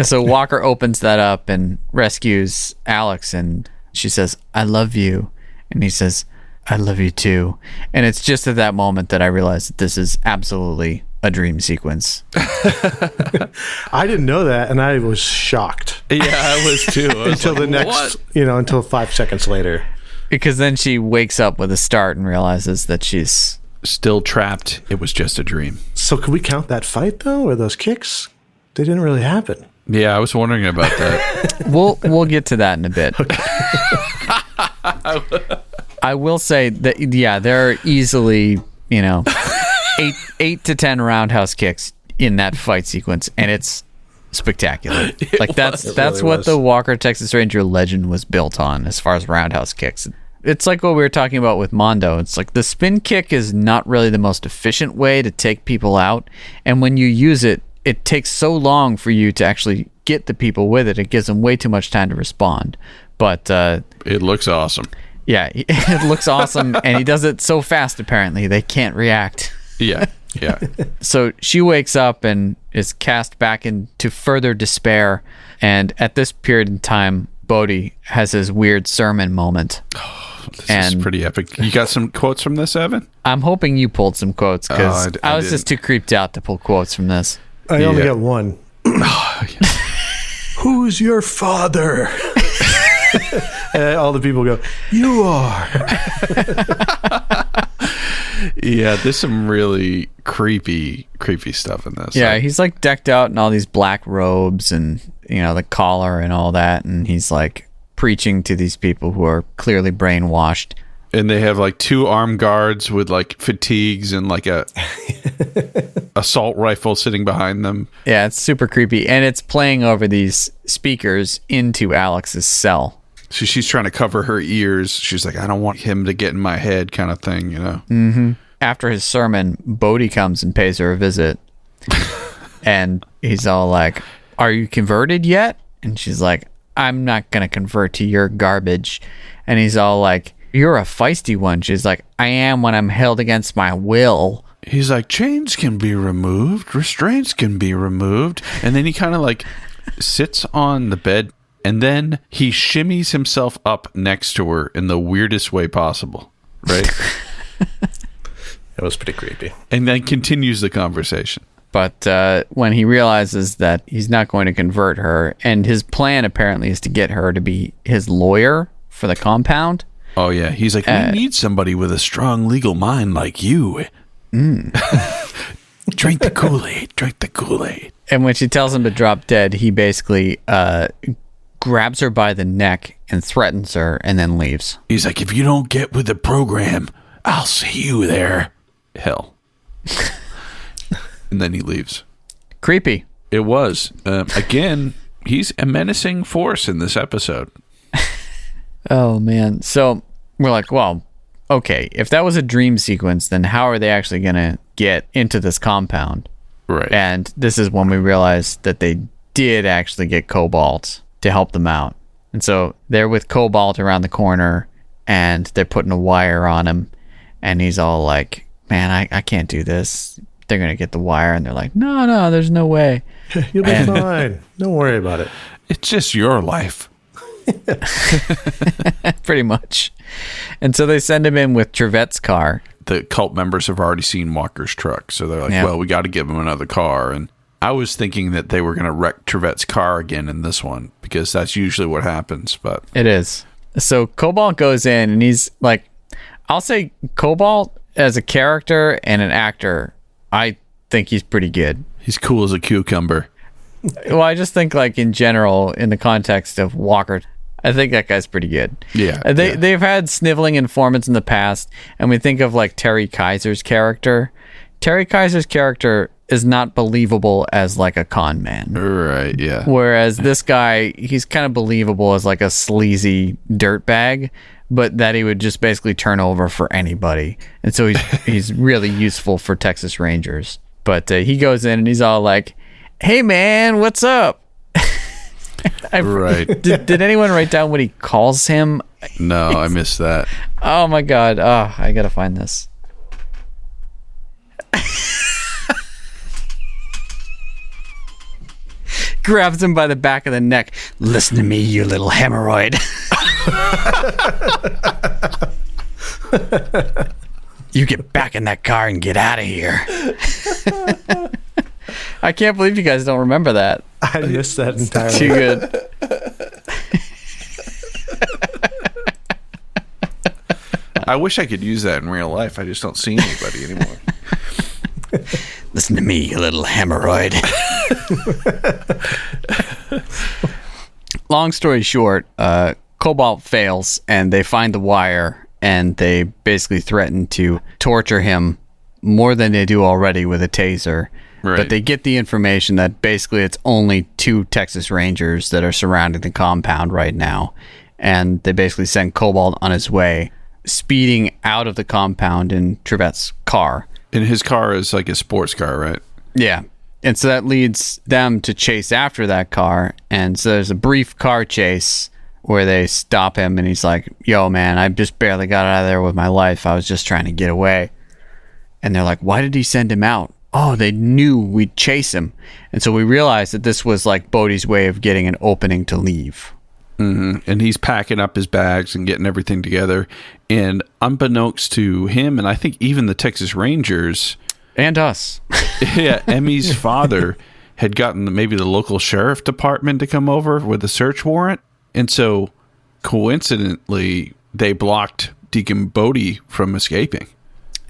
Speaker 1: So Walker opens that up and rescues Alex, and she says, I love you. And he says, I love you too. And it's just at that moment that I realized that this is absolutely a dream sequence.
Speaker 3: I didn't know that, and I was shocked.
Speaker 2: Yeah, I was too.
Speaker 3: Until the next, until 5 seconds later.
Speaker 1: Because then she wakes up with a start and realizes that she's
Speaker 2: still trapped. It was just a dream. So
Speaker 3: could we count that fight, though, or those kicks? They didn't really happen.
Speaker 2: Yeah, I was wondering about that.
Speaker 1: We'll get to that in a bit. Okay. I will say that, yeah, there are easily, 8 to 10 roundhouse kicks in that fight sequence, and it's spectacular. That's what the Walker Texas Ranger legend was built on as far as roundhouse kicks. It's like what we were talking about with Mondo. It's like the spin kick is not really the most efficient way to take people out, and when you use it, it takes so long for you to actually get the people with it. It gives them way too much time to respond. But
Speaker 2: it looks awesome.
Speaker 1: Yeah, it looks awesome, and he does it so fast, apparently, they can't react.
Speaker 2: Yeah. Yeah.
Speaker 1: So she wakes up and is cast back into further despair. And at this period in time, Bodhi has his weird sermon moment.
Speaker 2: This is pretty epic. You got some quotes from this, Evan?
Speaker 1: I'm hoping you pulled some quotes because I was just too creeped out to pull quotes from this.
Speaker 3: I only got one. Who's your father? And all the people go, you are.
Speaker 2: Yeah, there's some really creepy stuff in this.
Speaker 1: Yeah, he's like decked out in all these black robes and, the collar and all that. And he's like preaching to these people who are clearly brainwashed.
Speaker 2: And they have like 2 armed guards with like fatigues and like a assault rifle sitting behind them.
Speaker 1: Yeah, it's super creepy. And it's playing over these speakers into Alex's cell.
Speaker 2: So she's trying to cover her ears. She's like, I don't want him to get in my head kind of thing,
Speaker 1: Mm-hmm. After his sermon, Bodhi comes and pays her a visit. And he's all like, are you converted yet? And she's like, I'm not going to convert to your garbage. And he's all like, you're a feisty one. She's like, I am when I'm held against my will.
Speaker 2: He's like, chains can be removed, restraints can be removed. And then he kind of like sits on the bed and then he shimmies himself up next to her in the weirdest way possible. Right?
Speaker 3: That was pretty creepy.
Speaker 2: And then continues the conversation.
Speaker 1: But when he realizes that he's not going to convert her, and his plan apparently is to get her to be his lawyer for the compound.
Speaker 2: Oh, yeah. He's like, we need somebody with a strong legal mind like you. Drink the Kool-Aid. Drink the Kool-Aid.
Speaker 1: And when she tells him to drop dead, he basically grabs her by the neck and threatens her and then leaves.
Speaker 2: He's like, if you don't get with the program, I'll see you there. Hell. And then he leaves.
Speaker 1: Creepy.
Speaker 2: It was. Again, he's a menacing force in this episode.
Speaker 1: Oh, man. So we're like, well, okay, if that was a dream sequence, then how are they actually going to get into this compound?
Speaker 2: Right.
Speaker 1: And this is when we realized that they did actually get Cobalt to help them out. And so they're with Cobalt around the corner, and they're putting a wire on him. And he's all like, man, I can't do this. They're going to get the wire. And they're like, no, there's no way.
Speaker 3: You'll be fine. Don't worry about it.
Speaker 2: It's just your life.
Speaker 1: Pretty much. And so they send him in with Trivette's car.
Speaker 2: The cult members have already seen Walker's truck. So they're like, well, we got to give him another car. And I was thinking that they were going to wreck Trivette's car again in this one, because that's usually what happens. But
Speaker 1: it is. So Cobalt goes in, and he's like, I'll say Cobalt as a character and an actor, I think he's pretty good.
Speaker 2: He's cool as a cucumber.
Speaker 1: Well, I just think, like, in general, in the context of Walker, I think that guy's pretty good.
Speaker 2: Yeah.
Speaker 1: They've had sniveling informants in the past, and we think of, like, Terry Kaiser's character. Terry Kaiser's character is not believable as, like, a con man.
Speaker 2: Right, yeah.
Speaker 1: Whereas this guy, he's kind of believable as, like, a sleazy dirtbag, but that he would just basically turn over for anybody. And so he's really useful for Texas Rangers. But he goes in and he's all like, hey, man, what's up?
Speaker 2: Right.
Speaker 1: Did anyone write down what he calls him?
Speaker 2: No, I missed that.
Speaker 1: Oh, my God. Oh, I got to find this. Grabs him by the back of the neck. Listen to me, you little hemorrhoid. You get back in that car and get out of here. I can't believe you guys don't remember that.
Speaker 3: I missed that entirely.
Speaker 1: Too good.
Speaker 2: I wish I could use that in real life. I just don't see anybody anymore.
Speaker 1: Listen to me, you little hemorrhoid. Long story short, Cobalt fails, and they find the wire, and they basically threaten to torture him more than they do already with a taser.
Speaker 2: Right.
Speaker 1: But they get the information that basically it's only 2 Texas Rangers that are surrounding the compound right now. And they basically send Cobalt on his way, speeding out of the compound in Trivette's car.
Speaker 2: And his car is like a sports car, right?
Speaker 1: Yeah. And so that leads them to chase after that car. And so there's a brief car chase where they stop him, and he's like, yo, man, I just barely got out of there with my life. I was just trying to get away. And they're like, why did he send him out? Oh, they knew we'd chase him. And so we realized that this was like Bodhi's way of getting an opening to leave.
Speaker 2: Mm-hmm. And he's packing up his bags and getting everything together. And unbeknownst to him, and I think even the Texas Rangers...
Speaker 1: And us.
Speaker 2: Yeah, Emmy's father had gotten maybe the local sheriff department to come over with a search warrant. And so, coincidentally, they blocked Deacon Bodhi from escaping.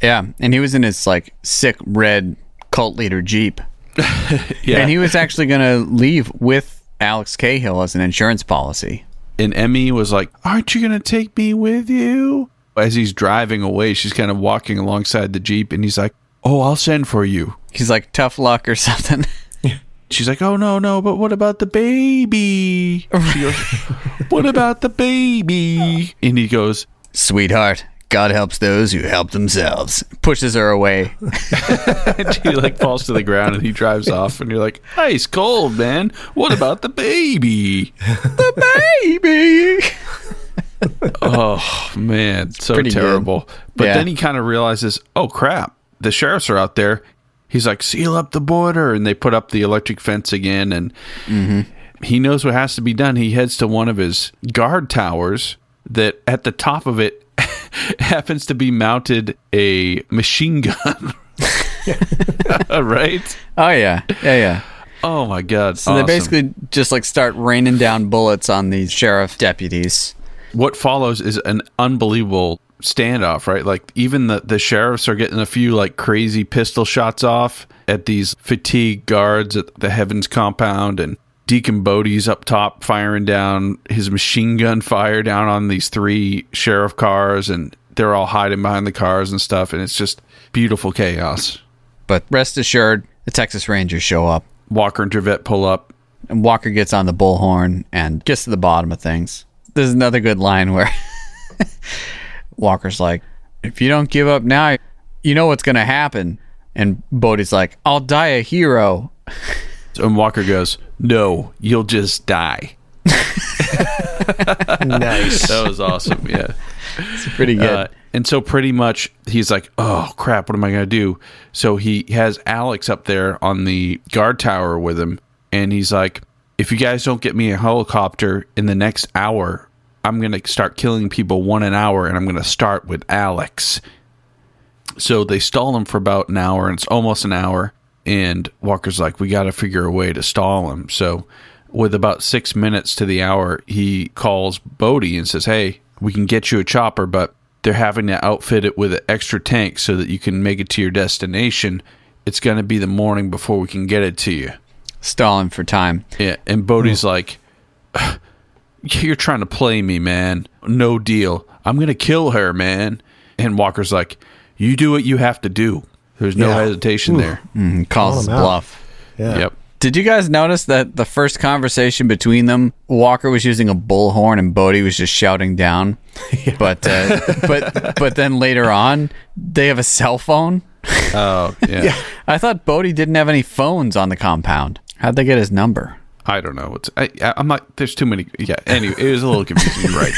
Speaker 1: Yeah, and he was in his like sick red cult leader Jeep.
Speaker 2: Yeah.
Speaker 1: And he was actually going to leave with Alex Cahill as an insurance policy.
Speaker 2: And Emmy was like, aren't you going to take me with you? As he's driving away, she's kind of walking alongside the Jeep, and he's like, oh, I'll send for you.
Speaker 1: He's like, tough luck or something.
Speaker 2: She's like, oh, no, but what about the baby? She goes, what about the baby? And he goes,
Speaker 1: sweetheart, God helps those who help themselves. Pushes her away.
Speaker 2: and she like falls to the ground, and he drives off, and you're like, ice cold, man. What about the baby?
Speaker 1: The baby!
Speaker 2: Oh, man, so
Speaker 1: pretty
Speaker 2: terrible.
Speaker 1: good.
Speaker 2: But
Speaker 1: Yeah.
Speaker 2: then he kind of realizes, oh, crap, the sheriffs are out there. He's like, seal up the border. And they put up the electric fence again. And he knows what has to be done. He heads to one of his guard towers that at the top of it happens to be mounted a machine gun. Right?
Speaker 1: Oh, yeah. Yeah.
Speaker 2: Oh, my God.
Speaker 1: So they basically just like start raining down bullets on these sheriff deputies.
Speaker 2: What follows is an unbelievable standoff, right? Like even the sheriffs are getting a few like crazy pistol shots off at these fatigued guards at the Heavens compound, and Deacon Bodhi's up top firing down his machine gun fire down on these 3 sheriff cars, and they're all hiding behind the cars and stuff, and it's just beautiful chaos.
Speaker 1: But rest assured, the Texas Rangers show up,
Speaker 2: Walker and Trivette pull up.
Speaker 1: and Walker gets on the bullhorn and gets to the bottom of things. There's another good line where Walker's like, if you don't give up now, you know what's going to happen. And Bodhi's like, I'll die a hero.
Speaker 2: And Walker goes, no, you'll just die.
Speaker 3: Nice.
Speaker 2: That was awesome. Yeah.
Speaker 1: It's pretty good.
Speaker 2: And so pretty much he's like, oh, crap, what am I going to do? So he has Alex up there on the guard tower with him. And he's like, if you guys don't get me a helicopter in the next hour, I'm going to start killing people 1 an hour, and I'm going to start with Alex. So they stall him for about an hour, and it's almost an hour. And Walker's like, we got to figure a way to stall him. So with about 6 minutes to the hour, he calls Bodhi and says, hey, we can get you a chopper, but they're having to outfit it with an extra tank so that you can make it to your destination. It's going to be the morning before we can get it to you.
Speaker 1: Stalling for time.
Speaker 2: Yeah, and Bodhi's like, you're trying to play me, man. No deal. I'm going to kill her, man. And Walker's like, you do what you have to do. There's no hesitation there.
Speaker 1: Calls his
Speaker 3: him out.
Speaker 1: bluff.
Speaker 3: Yeah.
Speaker 2: Yep.
Speaker 1: Did you guys notice that the first conversation between them, Walker was using a bullhorn and Bodhi was just shouting down? But then later on, they have a cell phone.
Speaker 2: Oh, yeah.
Speaker 1: I thought Bodhi didn't have any phones on the compound. How'd they get his number?
Speaker 2: I don't know. I'm not, there's too many. Yeah. Anyway, it was a little confusing. You're right.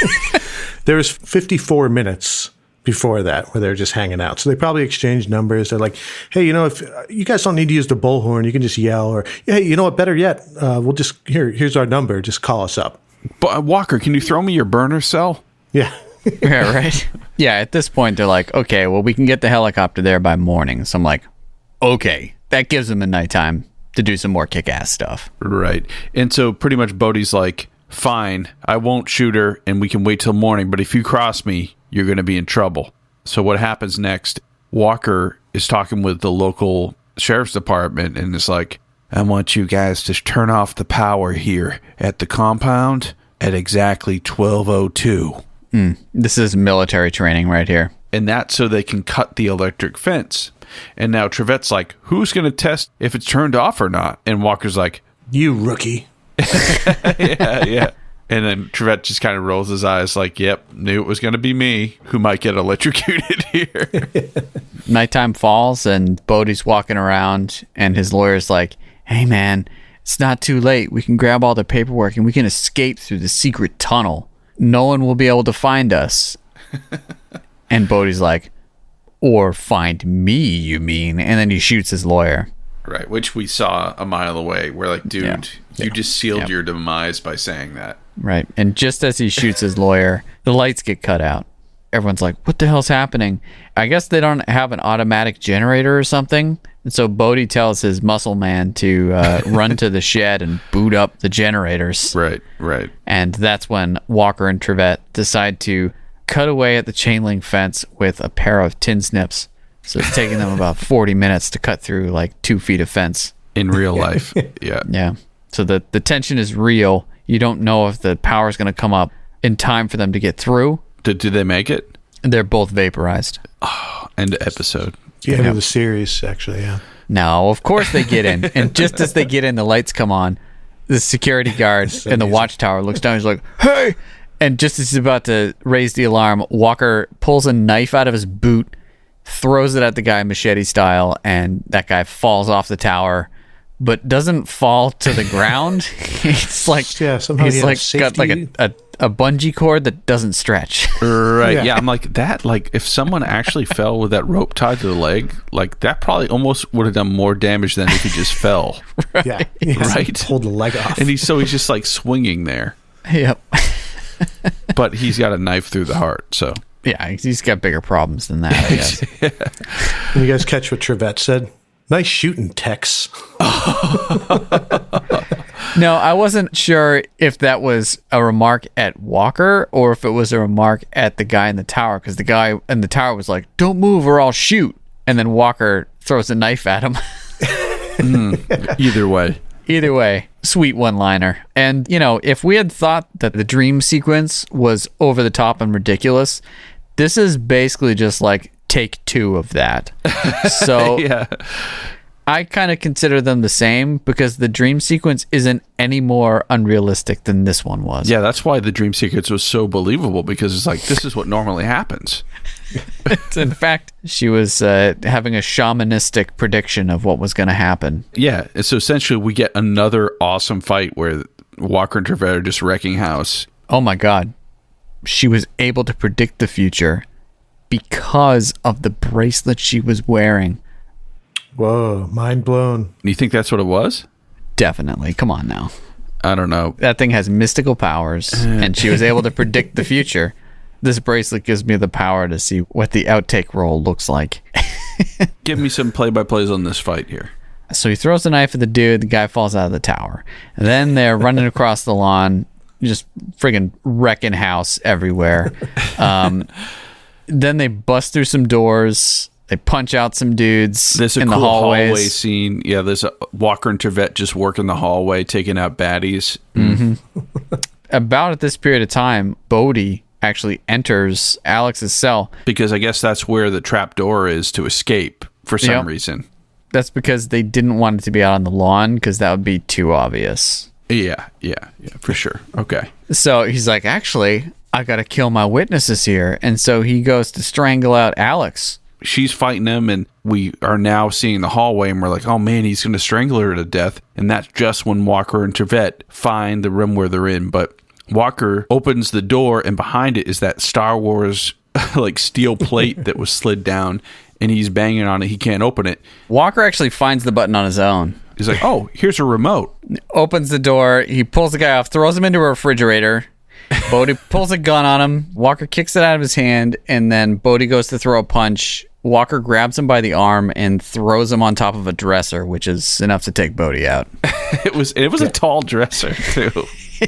Speaker 3: There was 54 minutes before that where they're just hanging out. So they probably exchanged numbers. They're like, hey, if you guys don't need to use the bullhorn, you can just yell, or, hey, you know what, better yet, we'll just, here's our number. Just call us up.
Speaker 2: But Walker, can you throw me your burner cell?
Speaker 3: Yeah.
Speaker 1: Yeah, right? Yeah, at this point, they're like, okay, well, we can get the helicopter there by morning. So I'm like, okay, that gives them a nighttime to do some more kick-ass stuff.
Speaker 2: Right. And so pretty much Bodhi's like, fine, I won't shoot her and we can wait till morning, but if you cross me, you're going to be in trouble. So what happens next, Walker is talking with the local sheriff's department and is like, I want you guys to turn off the power here at the compound at exactly 12:02.
Speaker 1: This is military training right here.
Speaker 2: And that's so they can cut the electric fence. And now Trivette's like, who's going to test if it's turned off or not? And Walker's like,
Speaker 3: You rookie.
Speaker 2: yeah. And then Trivette just kind of rolls his eyes like, yep, knew it was going to be me who might get electrocuted here.
Speaker 1: Nighttime falls and Bodhi's walking around and his lawyer's like, hey man, it's not too late. We can grab all the paperwork and we can escape through the secret tunnel. No one will be able to find us. And Bodhi's like, Or find me, you mean? And then he shoots his lawyer.
Speaker 2: Right, which we saw a mile away. We're like, dude, you just sealed your demise by saying that.
Speaker 1: Right. And just as he shoots his lawyer, the lights get cut out. Everyone's like, what the hell's happening? I guess they don't have an automatic generator or something. And so Bodhi tells his muscle man to run to the shed and boot up the generators.
Speaker 2: Right.
Speaker 1: And that's when Walker and Trivette decide to cut away at the chain link fence with a pair of tin snips. So it's taking them about 40 minutes to cut through like 2 feet of fence.
Speaker 2: In real life. Yeah.
Speaker 1: Yeah. So the tension is real. You don't know if the power is going to come up in time for them to get through.
Speaker 2: Did they make it?
Speaker 1: They're both vaporized.
Speaker 2: Oh, end of episode.
Speaker 3: Yeah, end of the series, actually, yeah.
Speaker 1: No, of course they get in. And just as they get in, the lights come on. The security guard in the watchtower looks down. He's like, hey! And just as he's about to raise the alarm, Walker pulls a knife out of his boot, throws it at the guy machete style, and that guy falls off the tower, but doesn't fall to the ground. He's like,
Speaker 3: somehow
Speaker 1: he's like got like a bungee cord that doesn't stretch.
Speaker 2: Right. Yeah. I'm like that. Like if someone actually fell with that rope tied to the leg, like that probably almost would have done more damage than if he just fell.
Speaker 1: Right.
Speaker 3: Yeah.
Speaker 2: Right.
Speaker 3: Pulled the leg off.
Speaker 2: And he's just like swinging there.
Speaker 1: Yep.
Speaker 2: But he's got a knife through the heart. So
Speaker 1: yeah, he's got bigger problems than that, I guess.
Speaker 3: You guys catch what Trivette said? Nice shooting, Tex.
Speaker 1: No, I wasn't sure if that was a remark at Walker or if it was a remark at the guy in the tower, because the guy in the tower was like, don't move or I'll shoot. And then Walker throws a knife at him.
Speaker 2: Either way, sweet one-liner. And, if we had thought that the dream sequence was over the top and ridiculous, this is basically just like take 2 of that. So yeah.
Speaker 1: I kind of consider them the same because the dream sequence isn't any more unrealistic than this one was.
Speaker 2: Yeah, that's why the dream sequence was so believable, because it's like, this is what normally happens.
Speaker 1: In fact, she was having a shamanistic prediction of what was going to happen.
Speaker 2: Yeah, so essentially we get another awesome fight where Walker and Trivette are just wrecking house.
Speaker 1: Oh my God. She was able to predict the future because of the bracelet she was wearing.
Speaker 3: Whoa, mind blown.
Speaker 2: You think that's what it was?
Speaker 1: Definitely. Come on now.
Speaker 2: I don't know.
Speaker 1: That thing has mystical powers, and she was able to predict the future. This bracelet gives me the power to see what the outtake roll looks like.
Speaker 2: Give me some play-by-plays on this fight here.
Speaker 1: So he throws the knife at the dude. The guy falls out of the tower. And then they're running across the lawn, just friggin' wrecking house everywhere. Then they bust through some doors. They punch out some dudes
Speaker 2: There's a
Speaker 1: in
Speaker 2: cool
Speaker 1: the hallways.
Speaker 2: hallway scene. Yeah, there's a Walker and Trivette just working the hallway, taking out baddies.
Speaker 1: About at this period of time, Bodhi actually enters Alex's cell.
Speaker 2: Because I guess that's where the trap door is to escape for some reason.
Speaker 1: That's because they didn't want it to be out on the lawn because that would be too obvious.
Speaker 2: Yeah, for sure. Okay.
Speaker 1: So he's like, actually, I got to kill my witnesses here. And so he goes to strangle out Alex.
Speaker 2: She's fighting him, and we are now seeing the hallway, and we're like, oh man, he's going to strangle her to death. And that's just when Walker and Trivette find the room where they're in. But Walker opens the door, and behind it is that Star Wars like steel plate that was slid down, and he's banging on it. He can't open it.
Speaker 1: Walker actually finds the button on his own.
Speaker 2: He's like, oh, here's a remote.
Speaker 1: Opens the door. He pulls the guy off, throws him into a refrigerator. Bodhi pulls a gun on him. Walker kicks it out of his hand, and then Bodhi goes to throw a punch. Walker grabs him by the arm and throws him on top of a dresser, which is enough to take Bodhi out.
Speaker 2: It was a tall dresser too.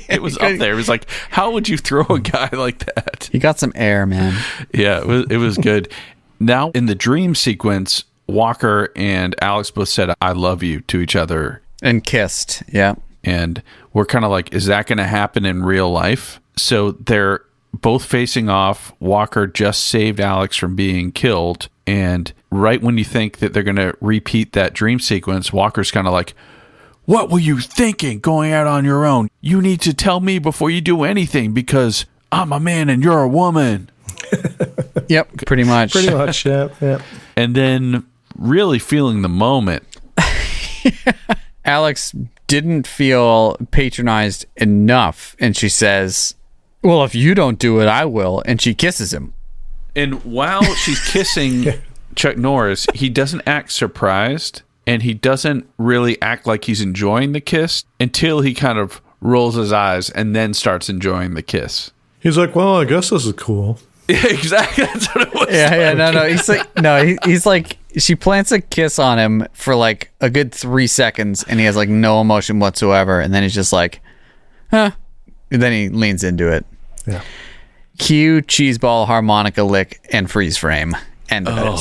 Speaker 2: It was up there. It was like, how would you throw a guy like that?
Speaker 1: He got some air, man.
Speaker 2: Yeah, it was good. Now in the dream sequence, Walker and Alex both said "I love you" to each other
Speaker 1: and kissed. Yeah,
Speaker 2: and we're kind of like, is that going to happen in real life? So they're both facing off. Walker just saved Alex from being killed. And right when you think that they're going to repeat that dream sequence, Walker's kind of like, what were you thinking going out on your own? You need to tell me before you do anything because I'm a man and you're a woman.
Speaker 1: Yep, pretty much.
Speaker 3: Pretty much, yeah.
Speaker 2: And then really feeling the moment.
Speaker 1: Alex didn't feel patronized enough. And she says, well, if you don't do it, I will. And she kisses him.
Speaker 2: And while she's kissing Chuck Norris, he doesn't act surprised, and he doesn't really act like he's enjoying the kiss until he kind of rolls his eyes and then starts enjoying the kiss.
Speaker 3: He's like, well, I guess this is cool.
Speaker 2: Yeah, exactly. That's what it was.
Speaker 1: Yeah, no. He's like, no, he's like, she plants a kiss on him for like a good 3 seconds, and he has like no emotion whatsoever, and then he's just like, huh. And then he leans into it.
Speaker 3: Yeah.
Speaker 1: Cue cheeseball harmonica lick and freeze frame. End of it.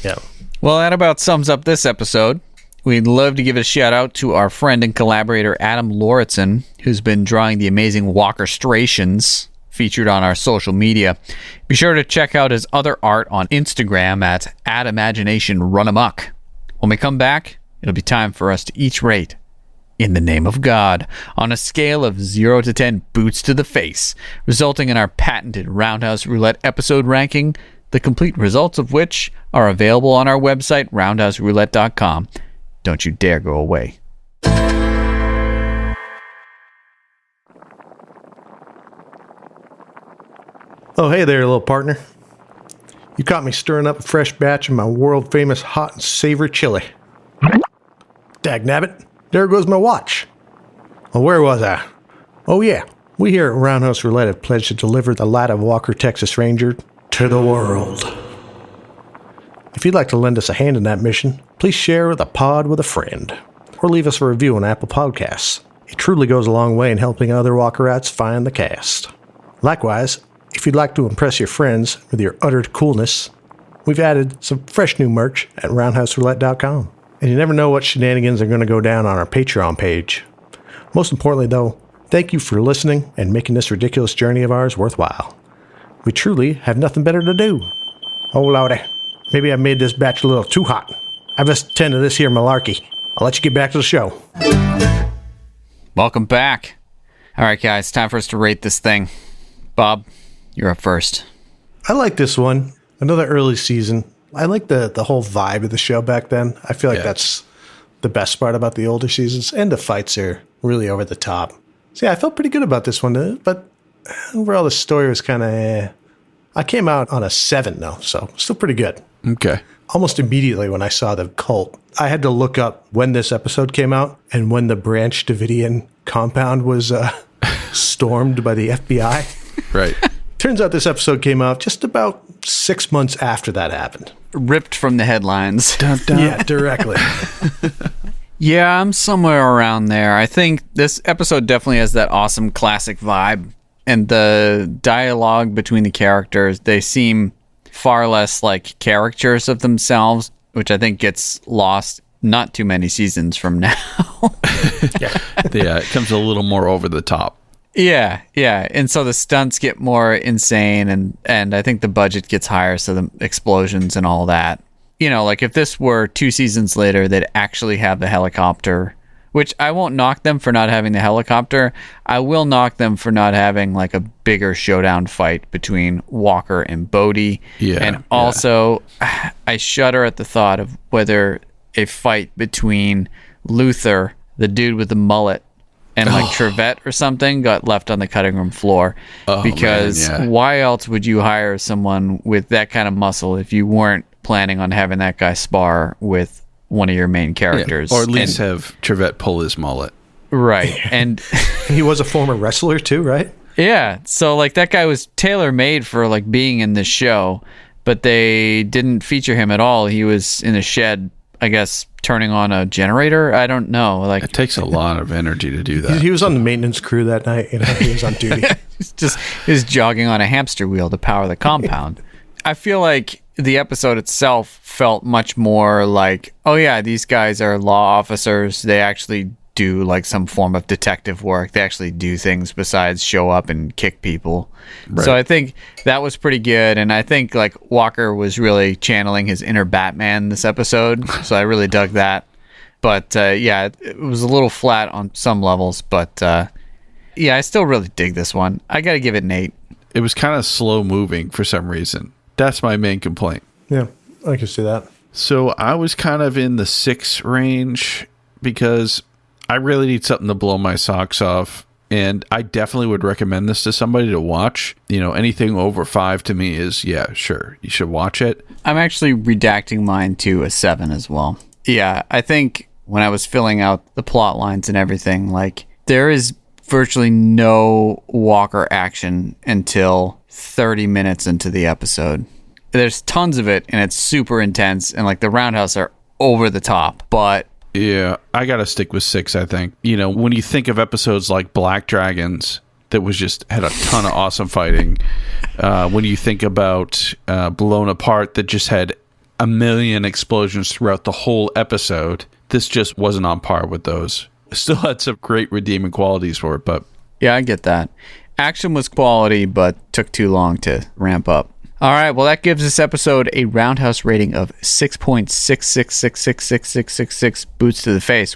Speaker 3: Yeah.
Speaker 1: Well, that about sums up this episode. We'd love to give a shout out to our friend and collaborator Adam Lauritsen, who's been drawing the amazing Walkerstrations featured on our social media. Be sure to check out his other art on Instagram at @imaginationrunamuck. When we come back, it'll be time for us to each rate In the Name of God on a scale of 0 to 10 boots to the face, resulting in our patented Roundhouse Roulette episode ranking, the complete results of which are available on our website, roundhouseroulette.com. Don't you dare go away.
Speaker 3: Oh, hey there, little partner. You caught me stirring up a fresh batch of my world-famous hot and savory chili. Dagnabbit, there goes my watch. Well, where was I? Oh, yeah. We here at Roundhouse Roulette have pledged to deliver the lad of Walker, Texas Ranger to the world. If you'd like to lend us a hand in that mission, please share the pod with a friend, or leave us a review on Apple Podcasts. It truly goes a long way in helping other Walkerites find the cast. Likewise, if you'd like to impress your friends with your utter coolness, we've added some fresh new merch at roundhouseroulette.com. And you never know what shenanigans are going to go down on our Patreon page. Most importantly, though, thank you for listening and making this ridiculous journey of ours worthwhile. We truly have nothing better to do. Oh, lordy. Maybe I made this batch a little too hot. I best tend to this here malarkey. I'll let you get back to the show.
Speaker 1: Welcome back. All right, guys, time for us to rate this thing. Bob, you're up first.
Speaker 3: I like this one. Another early season. I like the whole vibe of the show back then. I feel like that's the best part about the older seasons. And the fights are really over the top. So yeah, I felt pretty good about this one. But overall, the story was kind of... I came out on a 7, though, so still pretty good.
Speaker 2: Okay.
Speaker 3: Almost immediately when I saw the cult, I had to look up when this episode came out and when the Branch Davidian compound was stormed by the FBI.
Speaker 2: Right.
Speaker 3: Turns out this episode came out just about 6 months after that happened.
Speaker 1: Ripped from the headlines.
Speaker 2: Dun, dun.
Speaker 3: Yeah, directly.
Speaker 1: Yeah, I'm somewhere around there. I think this episode definitely has that awesome classic vibe. And the dialogue between the characters, they seem far less like characters of themselves, which I think gets lost not too many seasons from now.
Speaker 2: Yeah, it comes a little more over the top.
Speaker 1: Yeah. And so the stunts get more insane, and I think the budget gets higher, so the explosions and all that. You know, like if this were 2 seasons later, they'd actually have the helicopter, which I won't knock them for not having the helicopter. I will knock them for not having like a bigger showdown fight between Walker and Bodhi.
Speaker 2: Yeah.
Speaker 1: And also, I shudder at the thought of whether a fight between Luther, the dude with the mullet, and like Trivette or something got left on the cutting room floor. Because why else would you hire someone with that kind of muscle if you weren't planning on having that guy spar with one of your main characters?
Speaker 2: Yeah, or at least have Trivette pull his mullet.
Speaker 1: Right. And
Speaker 3: he was a former wrestler too, right?
Speaker 1: Yeah. So like that guy was tailor-made for like being in this show, but they didn't feature him at all. He was in a shed, I guess, turning on a generator. I don't know. Like
Speaker 2: it takes a lot of energy to do that.
Speaker 3: He was on the maintenance crew that night. You know, he was on duty.
Speaker 1: He was jogging on a hamster wheel to power the compound. I feel like the episode itself felt much more like, oh yeah, these guys are law officers. They actually do like some form of detective work. They actually do things besides show up and kick people. Right. So I think that was pretty good. And I think like Walker was really channeling his inner Batman this episode. So I really dug that. But yeah, it was a little flat on some levels. But yeah, I still really dig this one. I got to give it an 8.
Speaker 2: It was kind of slow moving for some reason. That's my main complaint.
Speaker 3: Yeah, I can see that.
Speaker 2: So I was kind of in the 6 range because I really need something to blow my socks off. And I definitely would recommend this to somebody to watch. Anything over 5 to me is, yeah, sure, you should watch it.
Speaker 1: I'm actually redacting mine to a 7 as well. Yeah, I think when I was filling out the plot lines and everything, there is virtually no Walker action until 30 minutes into the episode. There's tons of it, and it's super intense, and the Roundhouse are over the top, but...
Speaker 2: Yeah, I gotta stick with 6, I think. When you think of episodes like Black Dragons, that had a ton of awesome fighting. When you think about Blown Apart, that just had a million explosions throughout the whole episode, this just wasn't on par with those. Still had some great redeeming qualities for it, but...
Speaker 1: Yeah, I get that. Action was quality, but took too long to ramp up. All right, well, that gives this episode a Roundhouse rating of 6.66666666 boots to the face.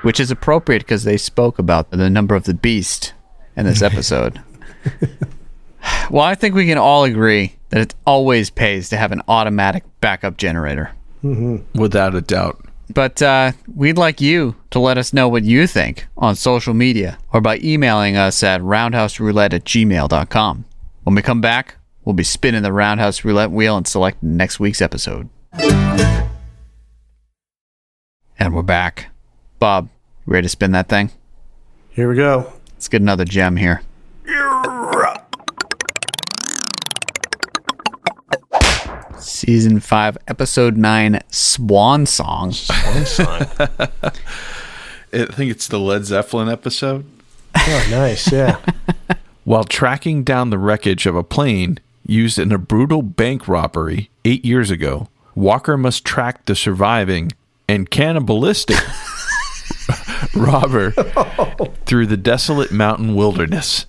Speaker 1: Which is appropriate because they spoke about the number of the beast in this episode. Well, I think we can all agree that it always pays to have an automatic backup generator.
Speaker 3: Mm-hmm.
Speaker 2: Without a doubt.
Speaker 1: But we'd like you to let us know what you think on social media or by emailing us at roundhouseroulette@gmail.com. When we come back, we'll be spinning the Roundhouse Roulette wheel and selecting next week's episode. And we're back. Bob, you ready to spin that thing?
Speaker 3: Here we go.
Speaker 1: Let's get another gem here. Season 5, Episode 9, Swan Song.
Speaker 3: Swan Song.
Speaker 2: I think it's the Led Zeppelin episode.
Speaker 3: Oh, nice, yeah.
Speaker 2: While tracking down the wreckage of a plane used in a brutal bank robbery 8 years ago, Walker must track the surviving and cannibalistic robber through the desolate mountain wilderness.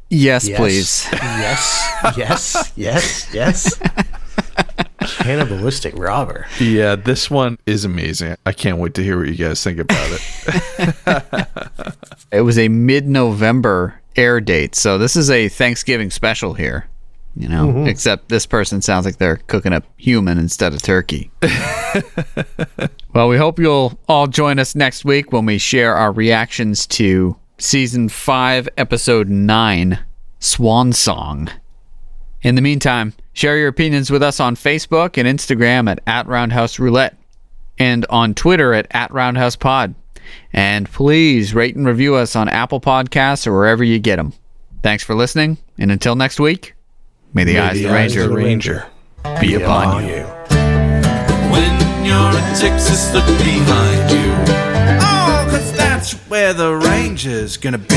Speaker 1: Yes, please.
Speaker 3: Yes. Cannibalistic robber.
Speaker 2: Yeah, this one is amazing. I can't wait to hear what you guys think about it.
Speaker 1: It was a mid-November air date, so this is a Thanksgiving special here. Except this person sounds like they're cooking up human instead of turkey. Well, we hope you'll all join us next week when we share our reactions to Season 5, Episode 9, Swan Song. In the meantime, share your opinions with us on Facebook and Instagram at Roundhouse Roulette and on Twitter at @RoundhousePod. And please rate and review us on Apple Podcasts or wherever you get them. Thanks for listening, and until next week, may the eyes of the Ranger be upon you.
Speaker 4: When you're in Texas, look behind you. Oh, 'cause that's where the Ranger's gonna be.